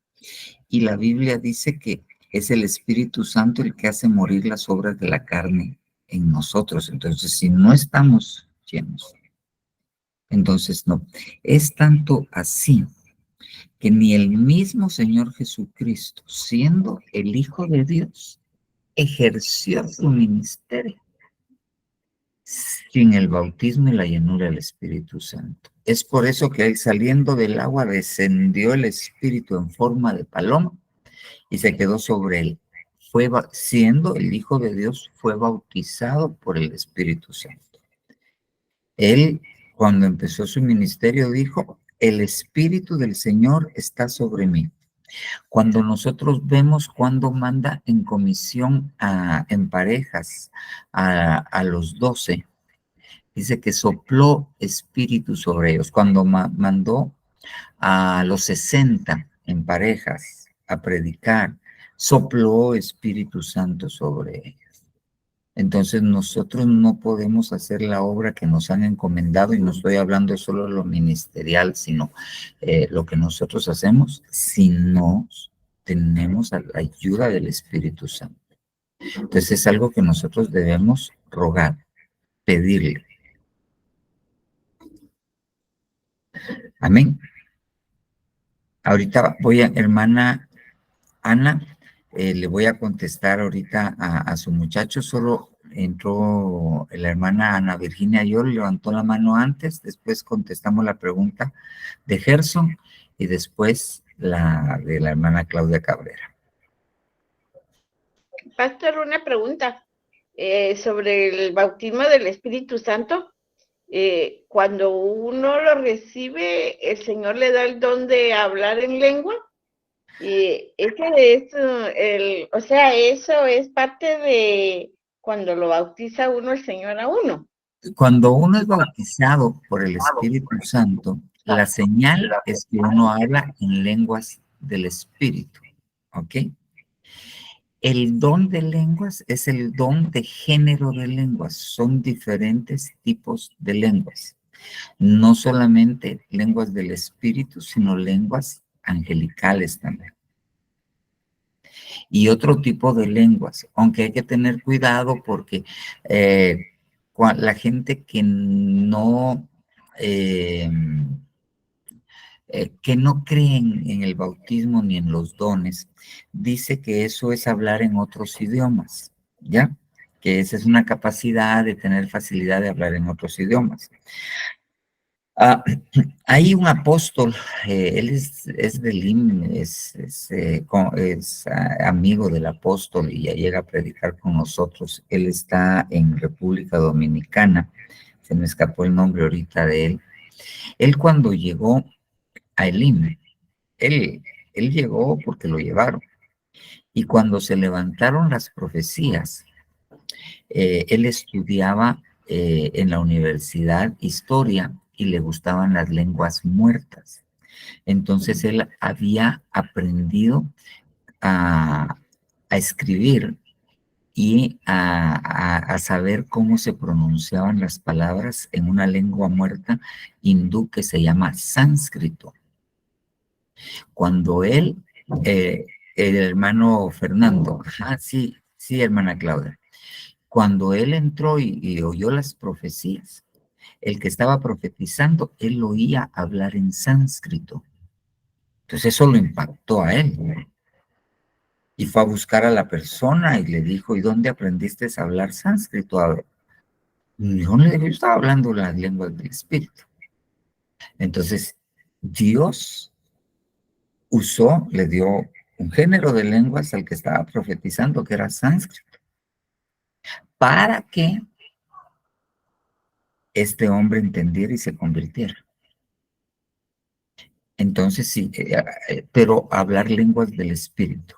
Y la Biblia dice que es el Espíritu Santo el que hace morir las obras de la carne en nosotros. Entonces, si no estamos llenos, entonces no. Es tanto así que ni el mismo Señor Jesucristo, siendo el Hijo de Dios, ejerció su ministerio sin el bautismo y la llenura del Espíritu Santo. Es por eso que él, saliendo del agua, descendió el Espíritu en forma de paloma y se quedó sobre él. Siendo el Hijo de Dios, fue bautizado por el Espíritu Santo. Él, cuando empezó su ministerio, dijo: el Espíritu del Señor está sobre mí. Cuando nosotros vemos cuando manda en comisión en parejas a los 12, dice que sopló espíritu sobre ellos. Cuando mandó a los 60 en parejas a predicar, sopló Espíritu Santo sobre ellos. Entonces nosotros no podemos hacer la obra que nos han encomendado, y no estoy hablando solo de lo ministerial, sino lo que nosotros hacemos si no tenemos la ayuda del Espíritu Santo. Entonces es algo que nosotros debemos rogar, pedirle. Amén. Ahorita voy a, hermana Ana, le voy a contestar ahorita a su muchacho. Solo entró la hermana Ana Virginia Ayol, levantó la mano antes, después contestamos la pregunta de Gerson y después la de la hermana Claudia Cabrera. Pastor, una pregunta sobre el bautismo del Espíritu Santo. Cuando uno lo recibe, el Señor le da el don de hablar en lengua. Y o sea, eso es parte de cuando lo bautiza uno el Señor a uno. Cuando uno es bautizado por el Espíritu Santo, la señal es que uno habla en lenguas del Espíritu, ¿ok? El don de lenguas es el don de género de lenguas. Son diferentes tipos de lenguas. No solamente lenguas del Espíritu, sino lenguas angelicales también. Y otro tipo de lenguas, aunque hay que tener cuidado porque la gente que no creen en el bautismo ni en los dones, dice que eso es hablar en otros idiomas, ¿ya? Que esa es una capacidad de tener facilidad de hablar en otros idiomas. Hay un apóstol, él es de Lim, es amigo del apóstol y ya llega a predicar con nosotros. Él está en República Dominicana, se me escapó el nombre ahorita de él. Él cuando llegó a Elim, él llegó porque lo llevaron. Y cuando se levantaron las profecías, él estudiaba en la universidad historia y le gustaban las lenguas muertas. Entonces él había aprendido a escribir y a saber cómo se pronunciaban las palabras en una lengua muerta hindú que se llama sánscrito. Cuando él, el hermano Fernando, sí, hermana Claudia, cuando él entró y oyó las profecías, el que estaba profetizando, él oía hablar en sánscrito. Entonces eso lo impactó a él. Y fue a buscar a la persona y le dijo: ¿y dónde aprendiste a hablar sánscrito? Yo estaba hablando las lenguas del Espíritu. Entonces, Dios le dio un género de lenguas al que estaba profetizando, que era sánscrito, para que este hombre entendiera y se convirtiera. Entonces sí, pero hablar lenguas del Espíritu.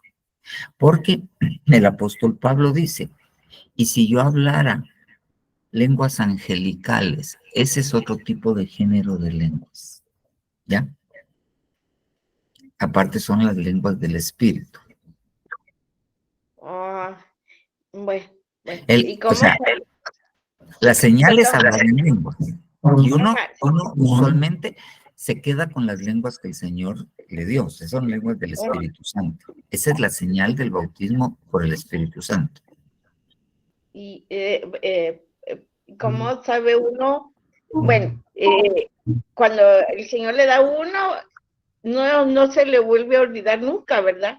Porque el apóstol Pablo dice: y si yo hablara lenguas angelicales, ese es otro tipo de género de lenguas, ¿ya? Aparte son las lenguas del Espíritu. Bueno. La señal es hablar en lenguas. Y uno usualmente se queda con las lenguas que el Señor le dio, son lenguas del Espíritu Santo. Esa es la señal del bautismo por el Espíritu Santo. Y ¿cómo sabe uno? Bueno, cuando el Señor le da a uno, no se le vuelve a olvidar nunca, ¿verdad?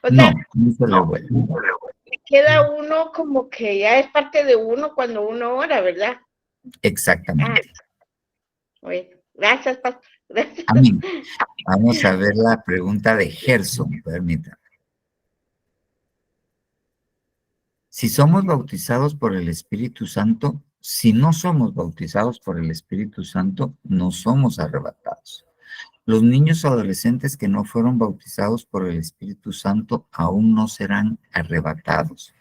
O sea, no se le vuelve. Queda uno como que ya es parte de uno cuando uno ora, ¿verdad? Exactamente. Bueno, gracias, pastor. Gracias. Amén. Vamos a ver la pregunta de Gerson, permítame. Si somos bautizados por el Espíritu Santo, si no somos bautizados por el Espíritu Santo, no somos arrebatados. Los niños o adolescentes que no fueron bautizados por el Espíritu Santo aún no serán arrebatados.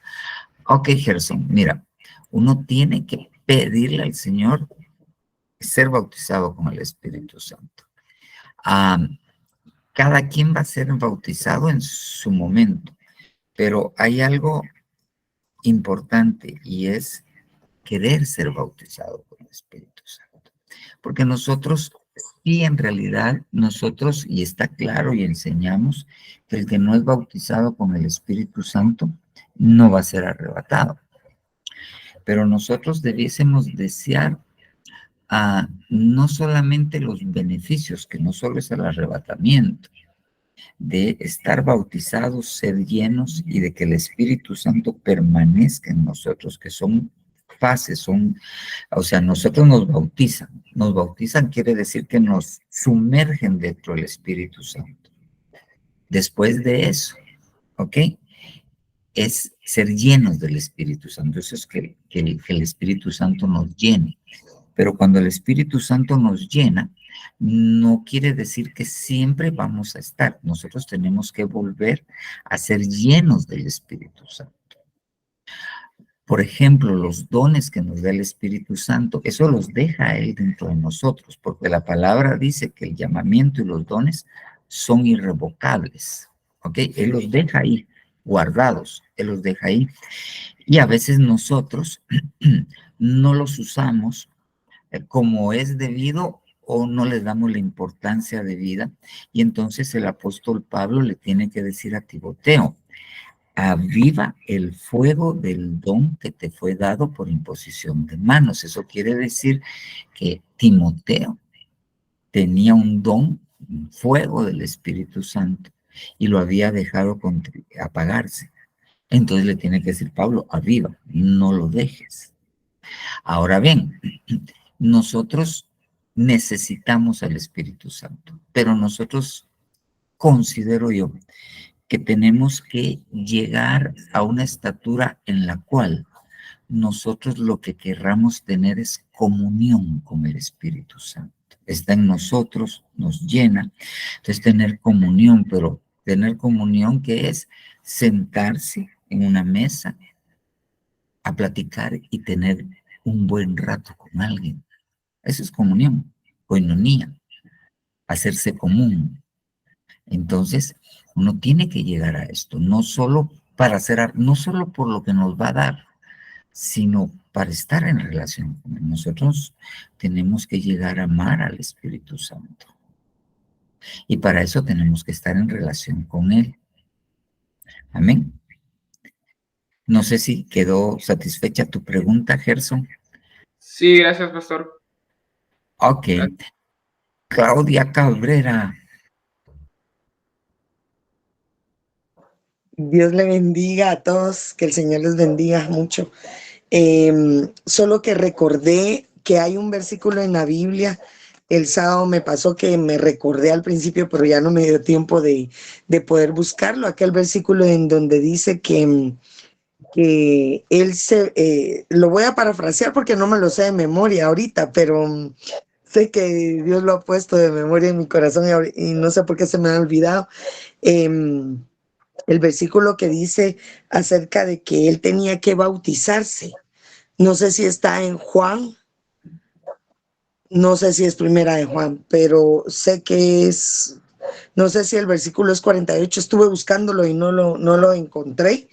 Ok, Gerson, mira, uno tiene que pedirle al Señor ser bautizado con el Espíritu Santo. Cada quien va a ser bautizado en su momento, pero hay algo importante y es querer ser bautizado con el Espíritu Santo. Porque nosotros, sí, en realidad, nosotros, y está claro y enseñamos, que el que no es bautizado con el Espíritu Santo no va a ser arrebatado. Pero nosotros debiésemos desear no solamente los beneficios, que no solo es el arrebatamiento, de estar bautizados, ser llenos y de que el Espíritu Santo permanezca en nosotros, que son fases, o sea, nosotros nos bautizan quiere decir que nos sumergen dentro del Espíritu Santo. Después de eso, ¿ok? Es ser llenos del Espíritu Santo, eso es que el Espíritu Santo nos llene. Pero cuando el Espíritu Santo nos llena, no quiere decir que siempre vamos a estar. Nosotros tenemos que volver a ser llenos del Espíritu Santo. Por ejemplo, los dones que nos da el Espíritu Santo, eso los deja Él dentro de nosotros, porque la palabra dice que el llamamiento y los dones son irrevocables, ¿ok? Él los deja ahí, guardados, Él los deja ahí. Y a veces nosotros no los usamos como es debido o no les damos la importancia debida. Y entonces el apóstol Pablo le tiene que decir a Timoteo, aviva el fuego del don que te fue dado por imposición de manos. Eso quiere decir que Timoteo tenía un don, un fuego del Espíritu Santo, y lo había dejado apagarse. Entonces le tiene que decir Pablo, aviva, no lo dejes. Ahora bien, nosotros necesitamos al Espíritu Santo, pero nosotros, considero yo, que tenemos que llegar a una estatura en la cual nosotros lo que querramos tener es comunión con el Espíritu Santo. Está en nosotros, nos llena. Entonces, tener comunión, pero tener comunión que es sentarse en una mesa a platicar y tener un buen rato con alguien. Eso es comunión, koinonía, hacerse común. Entonces, uno tiene que llegar a esto, no solo no solo por lo que nos va a dar, sino para estar en relación con Él. Nosotros tenemos que llegar a amar al Espíritu Santo. Y para eso tenemos que estar en relación con Él. Amén. No sé si quedó satisfecha tu pregunta, Gerson. Sí, gracias, pastor. Ok. Claudia Cabrera. Dios le bendiga a todos, que el Señor les bendiga mucho. Solo que recordé que hay un versículo en la Biblia, el sábado me pasó que me recordé al principio, pero ya no me dio tiempo de poder buscarlo, aquel versículo en donde dice que él lo voy a parafrasear porque no me lo sé de memoria ahorita, pero sé que Dios lo ha puesto de memoria en mi corazón y no sé por qué se me ha olvidado. El versículo que dice acerca de que él tenía que bautizarse. No sé si está en Juan, no sé si es primera de Juan, pero sé que es, no sé si el versículo es 48, estuve buscándolo y no lo encontré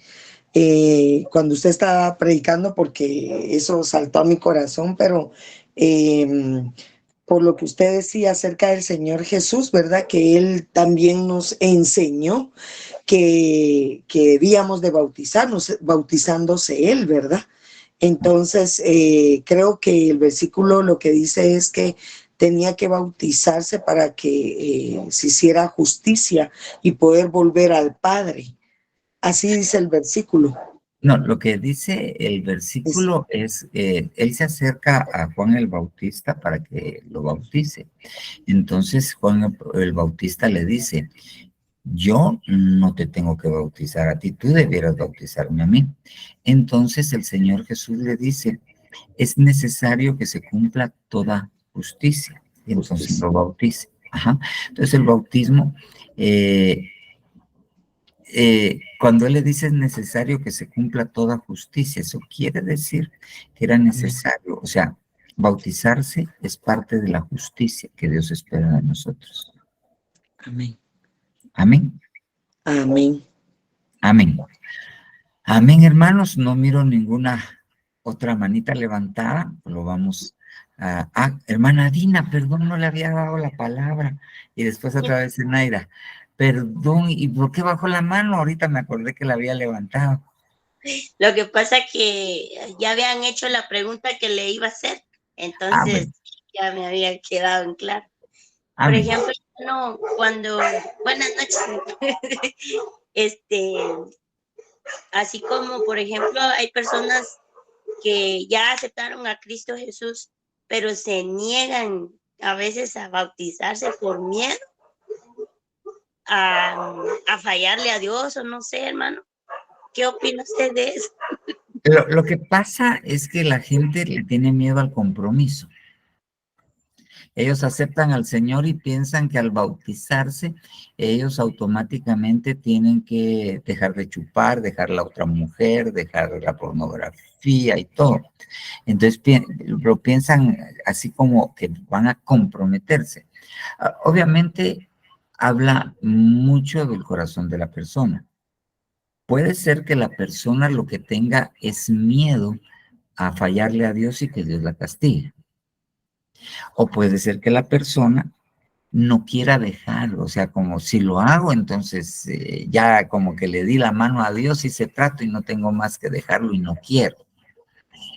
cuando usted estaba predicando porque eso saltó a mi corazón, pero por lo que usted decía acerca del Señor Jesús, ¿verdad? Que Él también nos enseñó que debíamos de bautizarnos, bautizándose Él, ¿verdad? Entonces, creo que el versículo lo que dice es que tenía que bautizarse para que se hiciera justicia y poder volver al Padre. Así dice el versículo. No, lo que dice el versículo es, él se acerca a Juan el Bautista para que lo bautice. Entonces Juan el Bautista le dice, yo no te tengo que bautizar a ti, tú debieras bautizarme a mí. Entonces el Señor Jesús le dice, es necesario que se cumpla toda justicia. Y entonces lo bautice. Ajá. Entonces el bautismo, cuando él le dice es necesario que se cumpla toda justicia, eso quiere decir que era necesario, o sea, bautizarse es parte de la justicia que Dios espera de nosotros. Amén. Amén. Amén. Amén. Amén, hermanos. No miro ninguna otra manita levantada. Lo vamos a... hermana Dina, perdón, no le había dado la palabra. Y después otra vez Naira. Perdón, ¿y por qué bajó la mano? Ahorita me acordé que la había levantado. Lo que pasa que ya habían hecho la pregunta que le iba a hacer, entonces ya me había quedado en claro. Por ejemplo, no, cuando, buenas noches, así como por ejemplo hay personas que ya aceptaron a Cristo Jesús, pero se niegan a veces a bautizarse por miedo a fallarle a Dios, o no sé, hermano. ¿Qué opina usted de eso? Lo que pasa es que la gente le tiene miedo al compromiso. Ellos aceptan al Señor y piensan que al bautizarse, ellos automáticamente tienen que dejar de chupar, dejar la otra mujer, dejar la pornografía y todo. Entonces lo piensan así como que van a comprometerse. Obviamente habla mucho del corazón de la persona. Puede ser que la persona lo que tenga es miedo a fallarle a Dios y que Dios la castigue. O puede ser que la persona no quiera dejarlo, o sea, como si lo hago, entonces ya como que le di la mano a Dios y se trato y no tengo más que dejarlo y no quiero.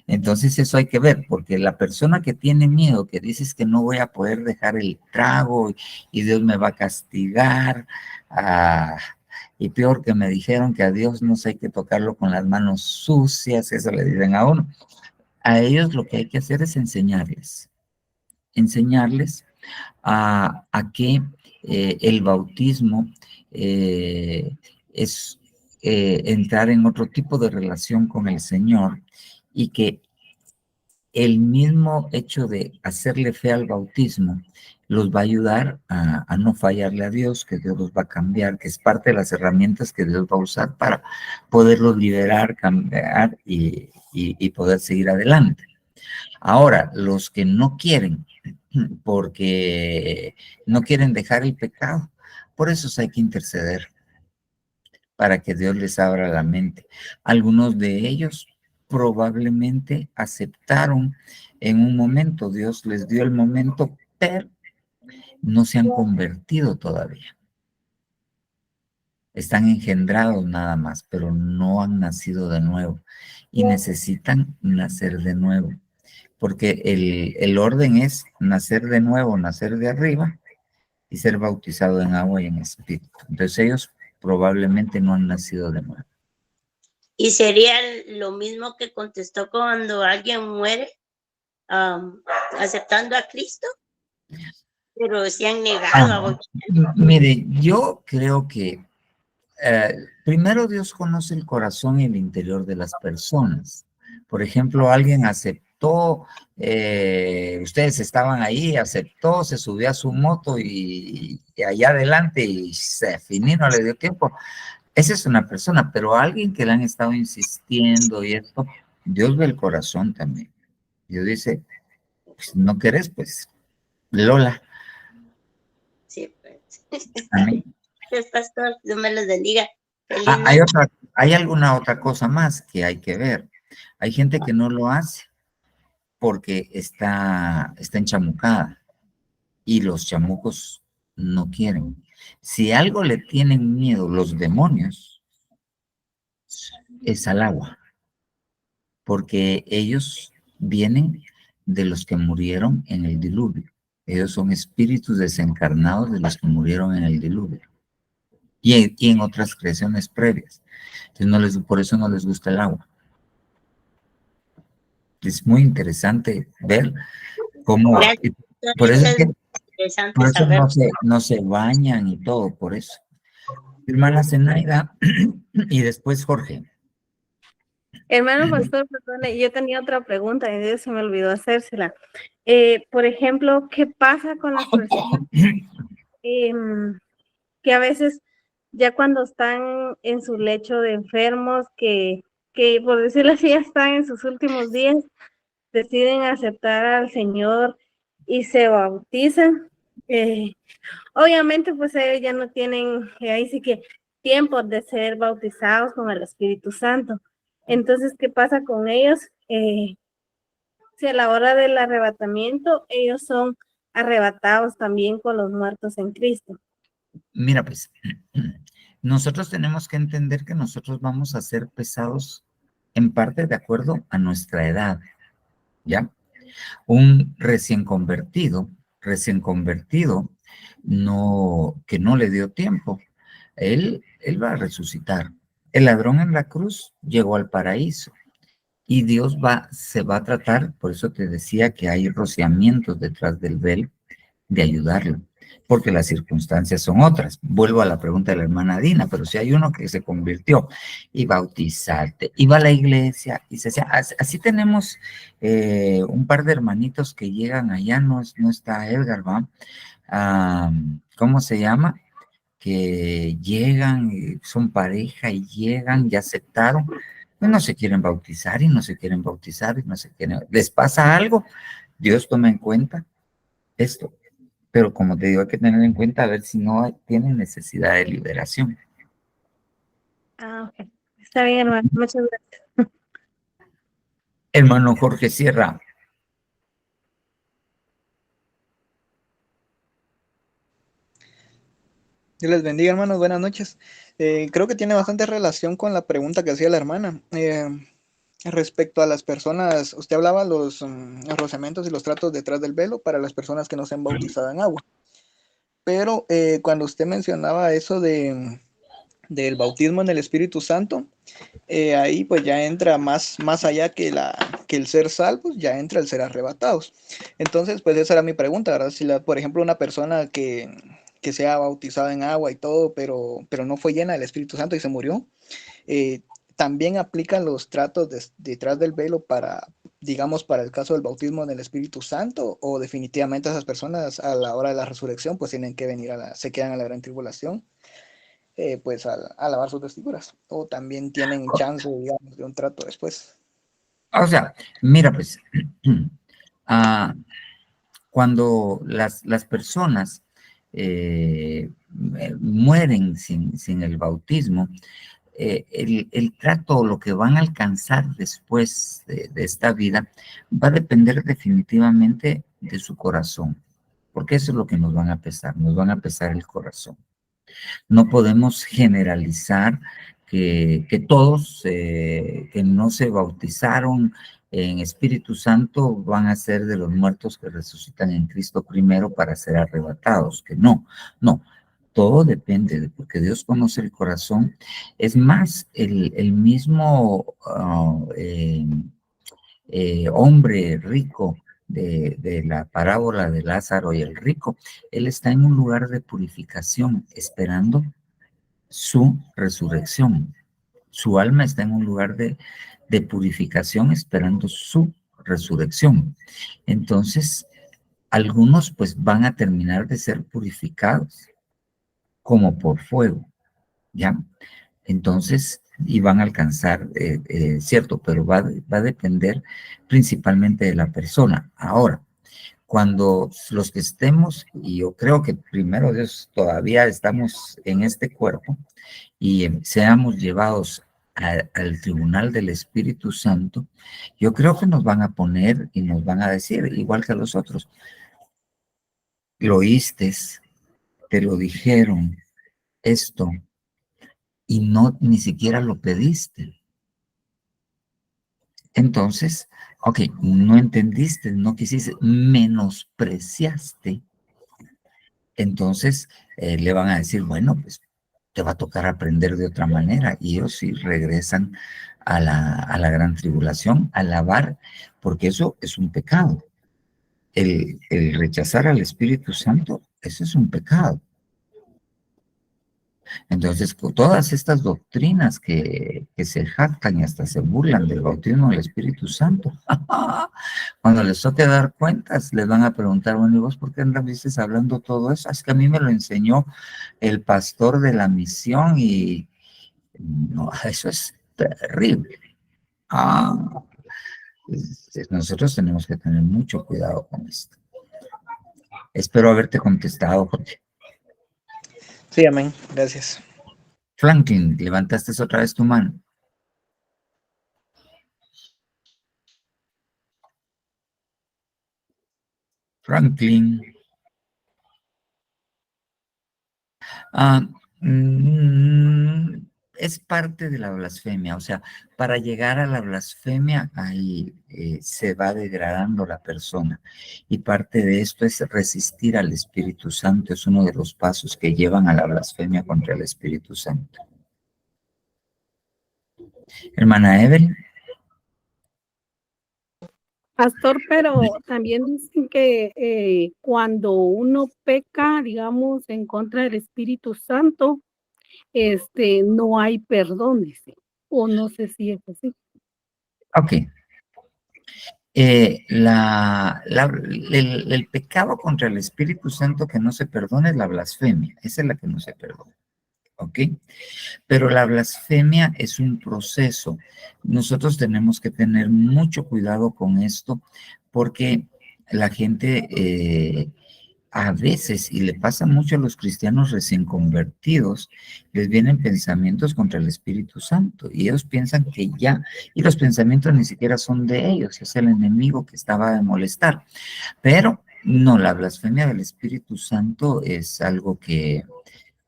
Entonces eso hay que ver, porque la persona que tiene miedo, que dices que no voy a poder dejar el trago y Dios me va a castigar, y peor que me dijeron que a Dios no sé, hay que tocarlo con las manos sucias, eso le dicen a uno. A ellos lo que hay que hacer es enseñarles a que el bautismo es entrar en otro tipo de relación con el Señor y que el mismo hecho de hacerle fe al bautismo los va a ayudar a no fallarle a Dios, que Dios los va a cambiar, que es parte de las herramientas que Dios va a usar para poderlos liberar, cambiar y poder seguir adelante. Ahora, los que no quieren, porque no quieren dejar el pecado, por eso hay que interceder para que Dios les abra la mente. Algunos de ellos probablemente aceptaron en un momento, Dios les dio el momento, pero no se han convertido todavía. Están engendrados nada más, pero no han nacido de nuevo y necesitan nacer de nuevo. Porque el orden es nacer de nuevo, nacer de arriba y ser bautizado en agua y en espíritu. Entonces ellos probablemente no han nacido de nuevo. Y sería lo mismo que contestó cuando alguien muere aceptando a Cristo, pero se han negado a bautizar. Mire, yo creo que primero Dios conoce el corazón y el interior de las personas. Por ejemplo, alguien aceptó, ustedes estaban ahí, aceptó, se subió a su moto y allá adelante y se finí, no le dio tiempo. Esa es una persona, pero alguien que le han estado insistiendo y esto, Dios ve el corazón también. Dios dice, pues, no querés, pues, Lola. Sí, pues. Amén. Gracias, pastor, Dios me los bendiga. Hay alguna otra cosa más que hay que ver. Hay gente que no lo hace porque está enchamucada y los chamucos no quieren. Si algo le tienen miedo los demonios, es al agua, porque ellos vienen de los que murieron en el diluvio. Ellos son espíritus desencarnados de los que murieron en el diluvio y en otras creaciones previas. Entonces por eso no les gusta el agua. Es muy interesante ver cómo... Por eso, por eso no se bañan y todo, por eso. Hermana Zenaida y después Jorge. Hermano pastor, perdone, yo tenía otra pregunta y se me olvidó hacérsela. Por ejemplo, ¿qué pasa con las personas que a veces ya cuando están en su lecho de enfermos, que por decirlo así ya están en sus últimos días, deciden aceptar al Señor y se bautizan? Obviamente pues ellos ya no tienen ahí sí que tiempo de ser bautizados con el Espíritu Santo. Entonces, ¿qué pasa con ellos? Si a la hora del arrebatamiento ellos son arrebatados también con los muertos en Cristo. Mira, pues, nosotros tenemos que entender que nosotros vamos a ser pesados en parte de acuerdo a nuestra edad, ¿ya? Un recién convertido, no, que no le dio tiempo, él va a resucitar. El ladrón en la cruz llegó al paraíso y Dios se va a tratar, por eso te decía que hay rociamientos detrás del velo de ayudarlo, porque las circunstancias son otras. Vuelvo a la pregunta de la hermana Dina, pero si hay uno que se convirtió y bautizarte, iba a la iglesia y se hacía, así tenemos un par de hermanitos que llegan allá, no está Edgar, ¿va? ¿Cómo se llama? Que llegan, son pareja y llegan y aceptaron, pues no se quieren bautizar y no se quieren bautizar y no se quieren, les pasa algo, Dios toma en cuenta esto, pero como te digo hay que tener en cuenta a ver si no tienen necesidad de liberación. Ok, está bien hermano, muchas gracias. Hermano Jorge Sierra. Dios les bendiga, hermanos. Buenas noches. Creo que tiene bastante relación con la pregunta que hacía la hermana. Respecto a las personas, usted hablaba los rociamientos y los tratos detrás del velo para las personas que no se han bautizado en agua. Pero cuando usted mencionaba eso del bautismo en el Espíritu Santo, ahí pues ya entra más allá que el ser salvos, ya entra el ser arrebatados. Entonces, pues esa era mi pregunta, ¿verdad? Si por ejemplo una persona que sea bautizada en agua y todo, pero no fue llena del Espíritu Santo y se murió, también aplican los tratos detrás del velo para, digamos, para el caso del bautismo en el Espíritu Santo, o definitivamente esas personas a la hora de la resurrección pues tienen que venir se quedan a la gran tribulación, pues a lavar sus vestiduras, o también tienen chance, digamos, de un trato después. O sea, mira pues, cuando las personas mueren sin el bautismo, el trato, lo que van a alcanzar después de esta vida, va a depender definitivamente de su corazón, porque eso es lo que nos van a pesar el corazón. No podemos generalizar que todos que no se bautizaron en Espíritu Santo van a ser de los muertos que resucitan en Cristo primero para ser arrebatados, que no. Todo depende, porque Dios conoce el corazón. Es más, el mismo hombre rico de la parábola de Lázaro y el rico, él está en un lugar de purificación, esperando su resurrección. Su alma está en un lugar de purificación, esperando su resurrección. Entonces, algunos pues van a terminar de ser purificados como por fuego, ¿ya? Entonces, y van a alcanzar, cierto, pero va a depender principalmente de la persona. Ahora, cuando los que estemos, y yo creo que primero Dios todavía estamos en este cuerpo, y seamos llevados al tribunal del Espíritu Santo, yo creo que nos van a poner y nos van a decir, igual que a los otros, lo oíste, te lo dijeron, esto, y no ni siquiera lo pediste. Entonces, ok, no entendiste, no quisiste, menospreciaste. Entonces le van a decir, bueno, pues te va a tocar aprender de otra manera. Y ellos sí regresan a la gran tribulación, a lavar, porque eso es un pecado. El rechazar al Espíritu Santo, eso es un pecado. Entonces, con todas estas doctrinas que se jactan y hasta se burlan del bautismo del Espíritu Santo, cuando les toque dar cuentas, les van a preguntar, bueno, ¿y vos por qué andas hablando todo eso? Es que a mí me lo enseñó el pastor de la misión y no, eso es terrible. Nosotros tenemos que tener mucho cuidado con esto. Espero haberte contestado, Jorge. Sí, amén. Gracias. Franklin, levantaste otra vez tu mano. Franklin. Es parte de la blasfemia, o sea, para llegar a la blasfemia, ahí se va degradando la persona. Y parte de esto es resistir al Espíritu Santo, es uno de los pasos que llevan a la blasfemia contra el Espíritu Santo. Hermana Evelyn. Pastor, pero también dicen que cuando uno peca, digamos, en contra del Espíritu Santo, no hay perdón, dice. O no sé si es así. Ok. El pecado contra el Espíritu Santo que no se perdona es la blasfemia. Esa es la que no se perdona. ¿Ok? Pero la blasfemia es un proceso. Nosotros tenemos que tener mucho cuidado con esto porque la gente a veces, y le pasa mucho a los cristianos recién convertidos, les vienen pensamientos contra el Espíritu Santo y ellos piensan que ya, y los pensamientos ni siquiera son de ellos, es el enemigo que estaba de molestar. Pero no, la blasfemia del Espíritu Santo es algo que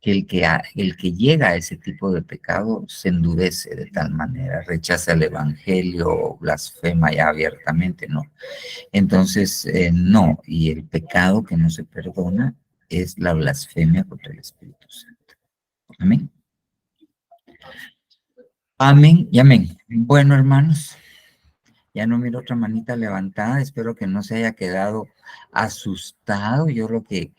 el que llega a ese tipo de pecado se endurece de tal manera, rechaza el evangelio, blasfema ya abiertamente, no. Entonces, no, y el pecado que no se perdona es la blasfemia contra el Espíritu Santo. Amén. Amén y amén. Bueno, hermanos, ya no miro otra manita levantada, espero que no se haya quedado asustado. Yo lo que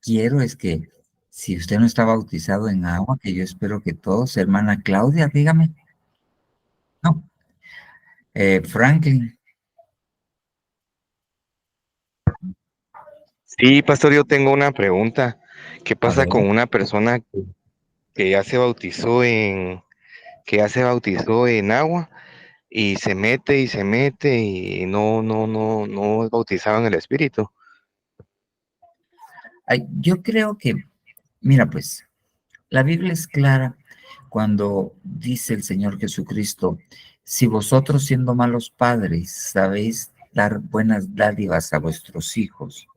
quiero es que si usted no está bautizado en agua, que yo espero que todos, hermana Claudia, dígame. No. Franklin. Sí, pastor, yo tengo una pregunta. ¿Qué pasa con una persona que ya se bautizó en agua y se mete y no es bautizado en el Espíritu? Yo creo que, mira pues, la Biblia es clara cuando dice el Señor Jesucristo, si vosotros siendo malos padres sabéis dar buenas dádivas a vuestros hijos,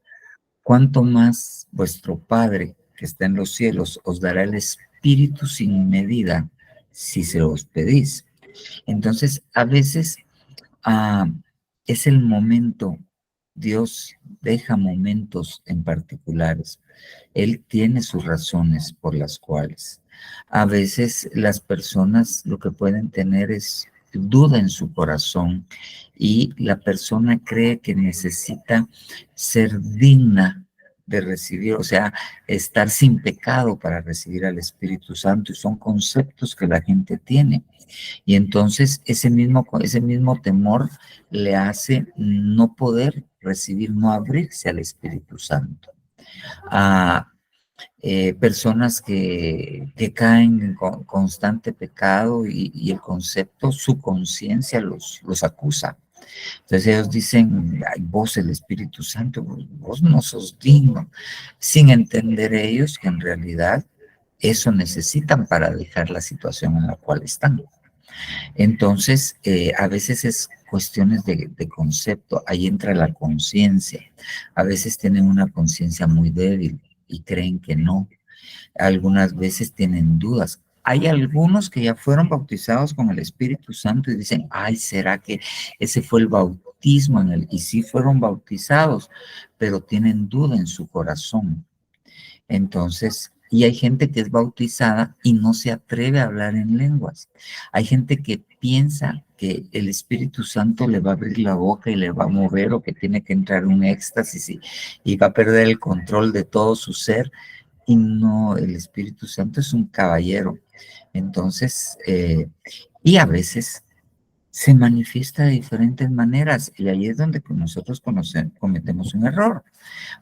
¿cuánto más vuestro Padre que está en los cielos os dará el Espíritu sin medida si se os pedís? Entonces, a veces es el momento. Dios deja momentos en particulares. Él tiene sus razones por las cuales. A veces las personas lo que pueden tener es duda en su corazón y la persona cree que necesita ser digna de recibir, o sea, estar sin pecado para recibir al Espíritu Santo, y son conceptos que la gente tiene. Y entonces ese mismo temor le hace no poder recibir, no abrirse al Espíritu Santo. Personas que caen en constante pecado y el concepto, su conciencia los acusa. Entonces ellos dicen, ay, vos el Espíritu Santo, vos no sos digno, sin entender ellos que en realidad eso necesitan para dejar la situación en la cual están. Entonces, a veces es cuestiones de concepto, ahí entra la conciencia. A veces tienen una conciencia muy débil y creen que no. Algunas veces tienen dudas. Hay algunos que ya fueron bautizados con el Espíritu Santo y dicen, ay, ¿será que ese fue el bautismo en el? Y sí fueron bautizados, pero tienen duda en su corazón. Entonces, y hay gente que es bautizada y no se atreve a hablar en lenguas. Hay gente que piensa que el Espíritu Santo le va a abrir la boca y le va a mover, o que tiene que entrar en un éxtasis y va a perder el control de todo su ser. Y no, el Espíritu Santo es un caballero. Entonces, y a veces se manifiesta de diferentes maneras, y ahí es donde nosotros cometemos un error,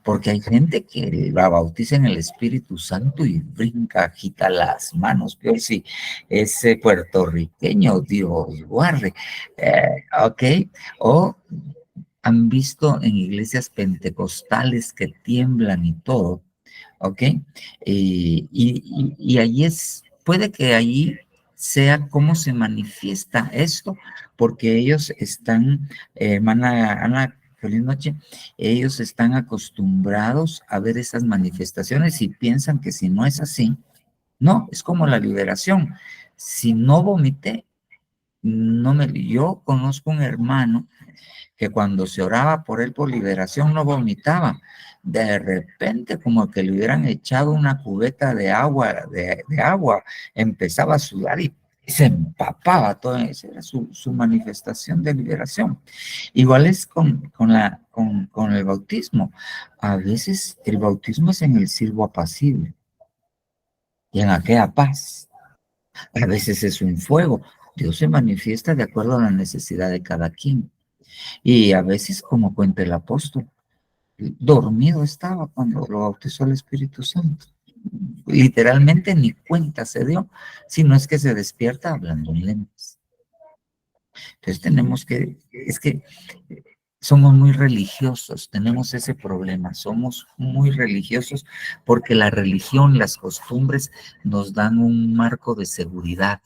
porque hay gente que la bautiza en el Espíritu Santo y brinca, agita las manos, peor si es puertorriqueño, Dios guarde, ok, o han visto en iglesias pentecostales que tiemblan y todo, ok, y ahí puede que ahí sea cómo se manifiesta esto, porque ellos están, hermana Ana, feliz noche, ellos están acostumbrados a ver esas manifestaciones y piensan que si no es así, no, es como la liberación. Si no vomité, yo conozco un hermano que cuando se oraba por él por liberación no vomitaba. De repente, como que le hubieran echado una cubeta de agua, empezaba a sudar y se empapaba todo. Esa era su manifestación de liberación. Igual es con el bautismo. A veces el bautismo es en el silbo apacible y en aquella paz. A veces es un fuego. Dios se manifiesta de acuerdo a la necesidad de cada quien. Y a veces, como cuenta el apóstol, dormido estaba cuando lo bautizó el Espíritu Santo. Literalmente ni cuenta se dio, sino es que se despierta hablando en lenguas. Entonces es que somos muy religiosos, tenemos ese problema, somos muy religiosos porque la religión, las costumbres nos dan un marco de seguridad,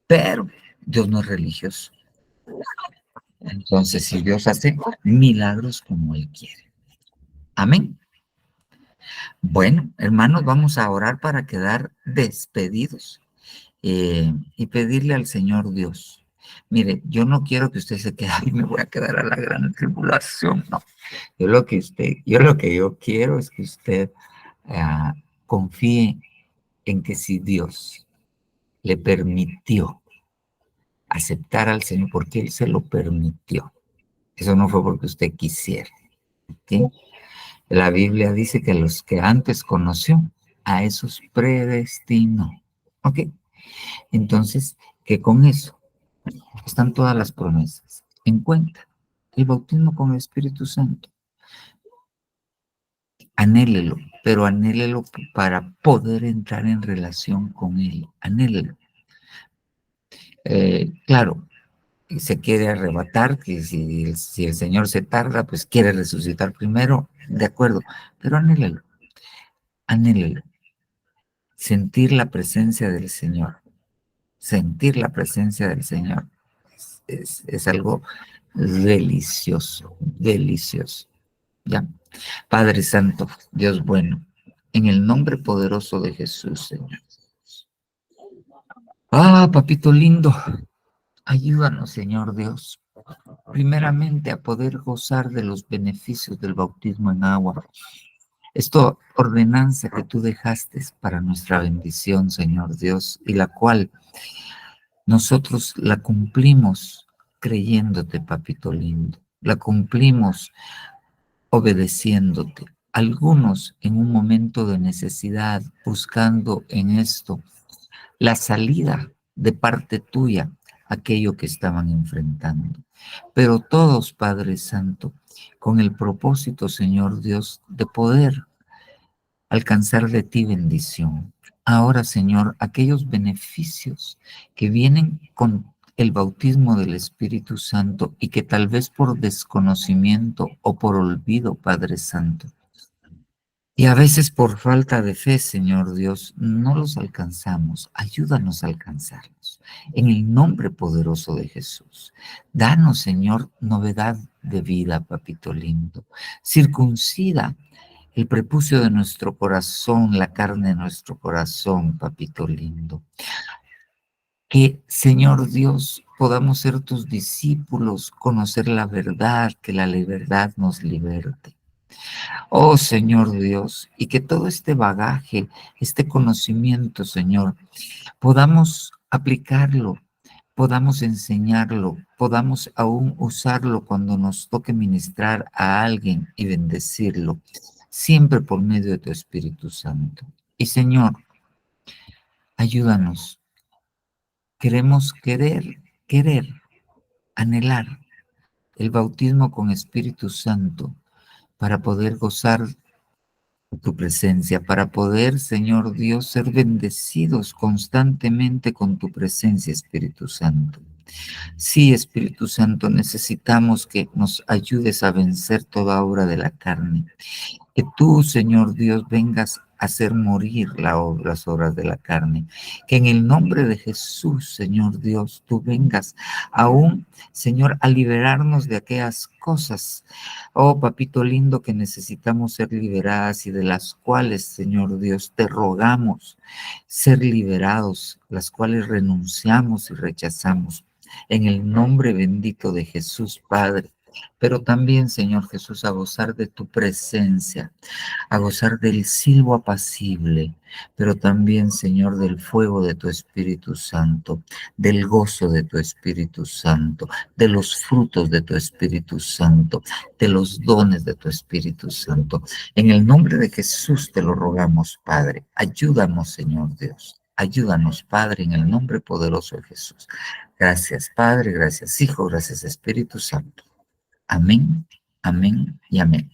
pero Dios no es religioso. Entonces, si Dios hace milagros como Él quiere. Amén. Bueno, hermanos, vamos a orar para quedar despedidos y pedirle al Señor Dios. Mire, yo no quiero que usted se quede ahí, me voy a quedar a la gran tribulación, no. Yo lo que yo quiero es que usted confíe en que si Dios le permitió aceptar al Señor, porque Él se lo permitió. Eso no fue porque usted quisiera. ¿Okay? La Biblia dice que los que antes conoció, a esos predestinó. ¿Ok? Entonces, que con eso están todas las promesas en cuenta. El bautismo con el Espíritu Santo. Anhélelo, pero anhélelo para poder entrar en relación con Él. Anhélelo. Claro, se quiere arrebatar, que si el Señor se tarda, pues quiere resucitar primero, de acuerdo, pero anhélelo, anhélelo. Sentir la presencia del Señor, sentir la presencia del Señor es algo delicioso, delicioso, ¿ya? Padre Santo, Dios bueno, en el nombre poderoso de Jesús, Señor. Papito lindo, ayúdanos, Señor Dios, primeramente a poder gozar de los beneficios del bautismo en agua. Esta ordenanza que tú dejaste para nuestra bendición, Señor Dios, y la cual nosotros la cumplimos creyéndote, papito lindo. La cumplimos obedeciéndote. Algunos en un momento de necesidad, buscando en esto la salida de parte tuya, aquello que estaban enfrentando. Pero todos, Padre Santo, con el propósito, Señor Dios, de poder alcanzar de ti bendición. Ahora, Señor, aquellos beneficios que vienen con el bautismo del Espíritu Santo y que tal vez por desconocimiento o por olvido, Padre Santo, Y a veces por falta de fe, Señor Dios, no los alcanzamos. Ayúdanos a alcanzarlos. En el nombre poderoso de Jesús. Danos, Señor, novedad de vida, papito lindo. Circuncida el prepucio de nuestro corazón, la carne de nuestro corazón, papito lindo. Que, Señor Dios, podamos ser tus discípulos, conocer la verdad, que la verdad nos liberte. Oh, Señor Dios, y que todo este bagaje, este conocimiento, Señor, podamos aplicarlo, podamos enseñarlo, podamos aún usarlo cuando nos toque ministrar a alguien y bendecirlo, siempre por medio de tu Espíritu Santo. Y, Señor, ayúdanos. Queremos querer, anhelar el bautismo con Espíritu Santo para poder gozar de tu presencia, para poder, Señor Dios, ser bendecidos constantemente con tu presencia, Espíritu Santo. Sí, Espíritu Santo, necesitamos que nos ayudes a vencer toda obra de la carne. Que tú, Señor Dios, vengas a hacer morir las obras de la carne. Que en el nombre de Jesús, Señor Dios, tú vengas aún, Señor, a liberarnos de aquellas cosas, oh papito lindo, que necesitamos ser liberadas y de las cuales, Señor Dios, te rogamos ser liberados, las cuales renunciamos y rechazamos. En el nombre bendito de Jesús, Padre. Pero también, Señor Jesús, a gozar de tu presencia, a gozar del silbo apacible, pero también, Señor, del fuego de tu Espíritu Santo, del gozo de tu Espíritu Santo, de los frutos de tu Espíritu Santo, de los dones de tu Espíritu Santo. En el nombre de Jesús te lo rogamos, Padre. Ayúdanos, Señor Dios. Ayúdanos, Padre, en el nombre poderoso de Jesús. Gracias, Padre, gracias, Hijo, gracias, Espíritu Santo. Amén, amén y amén.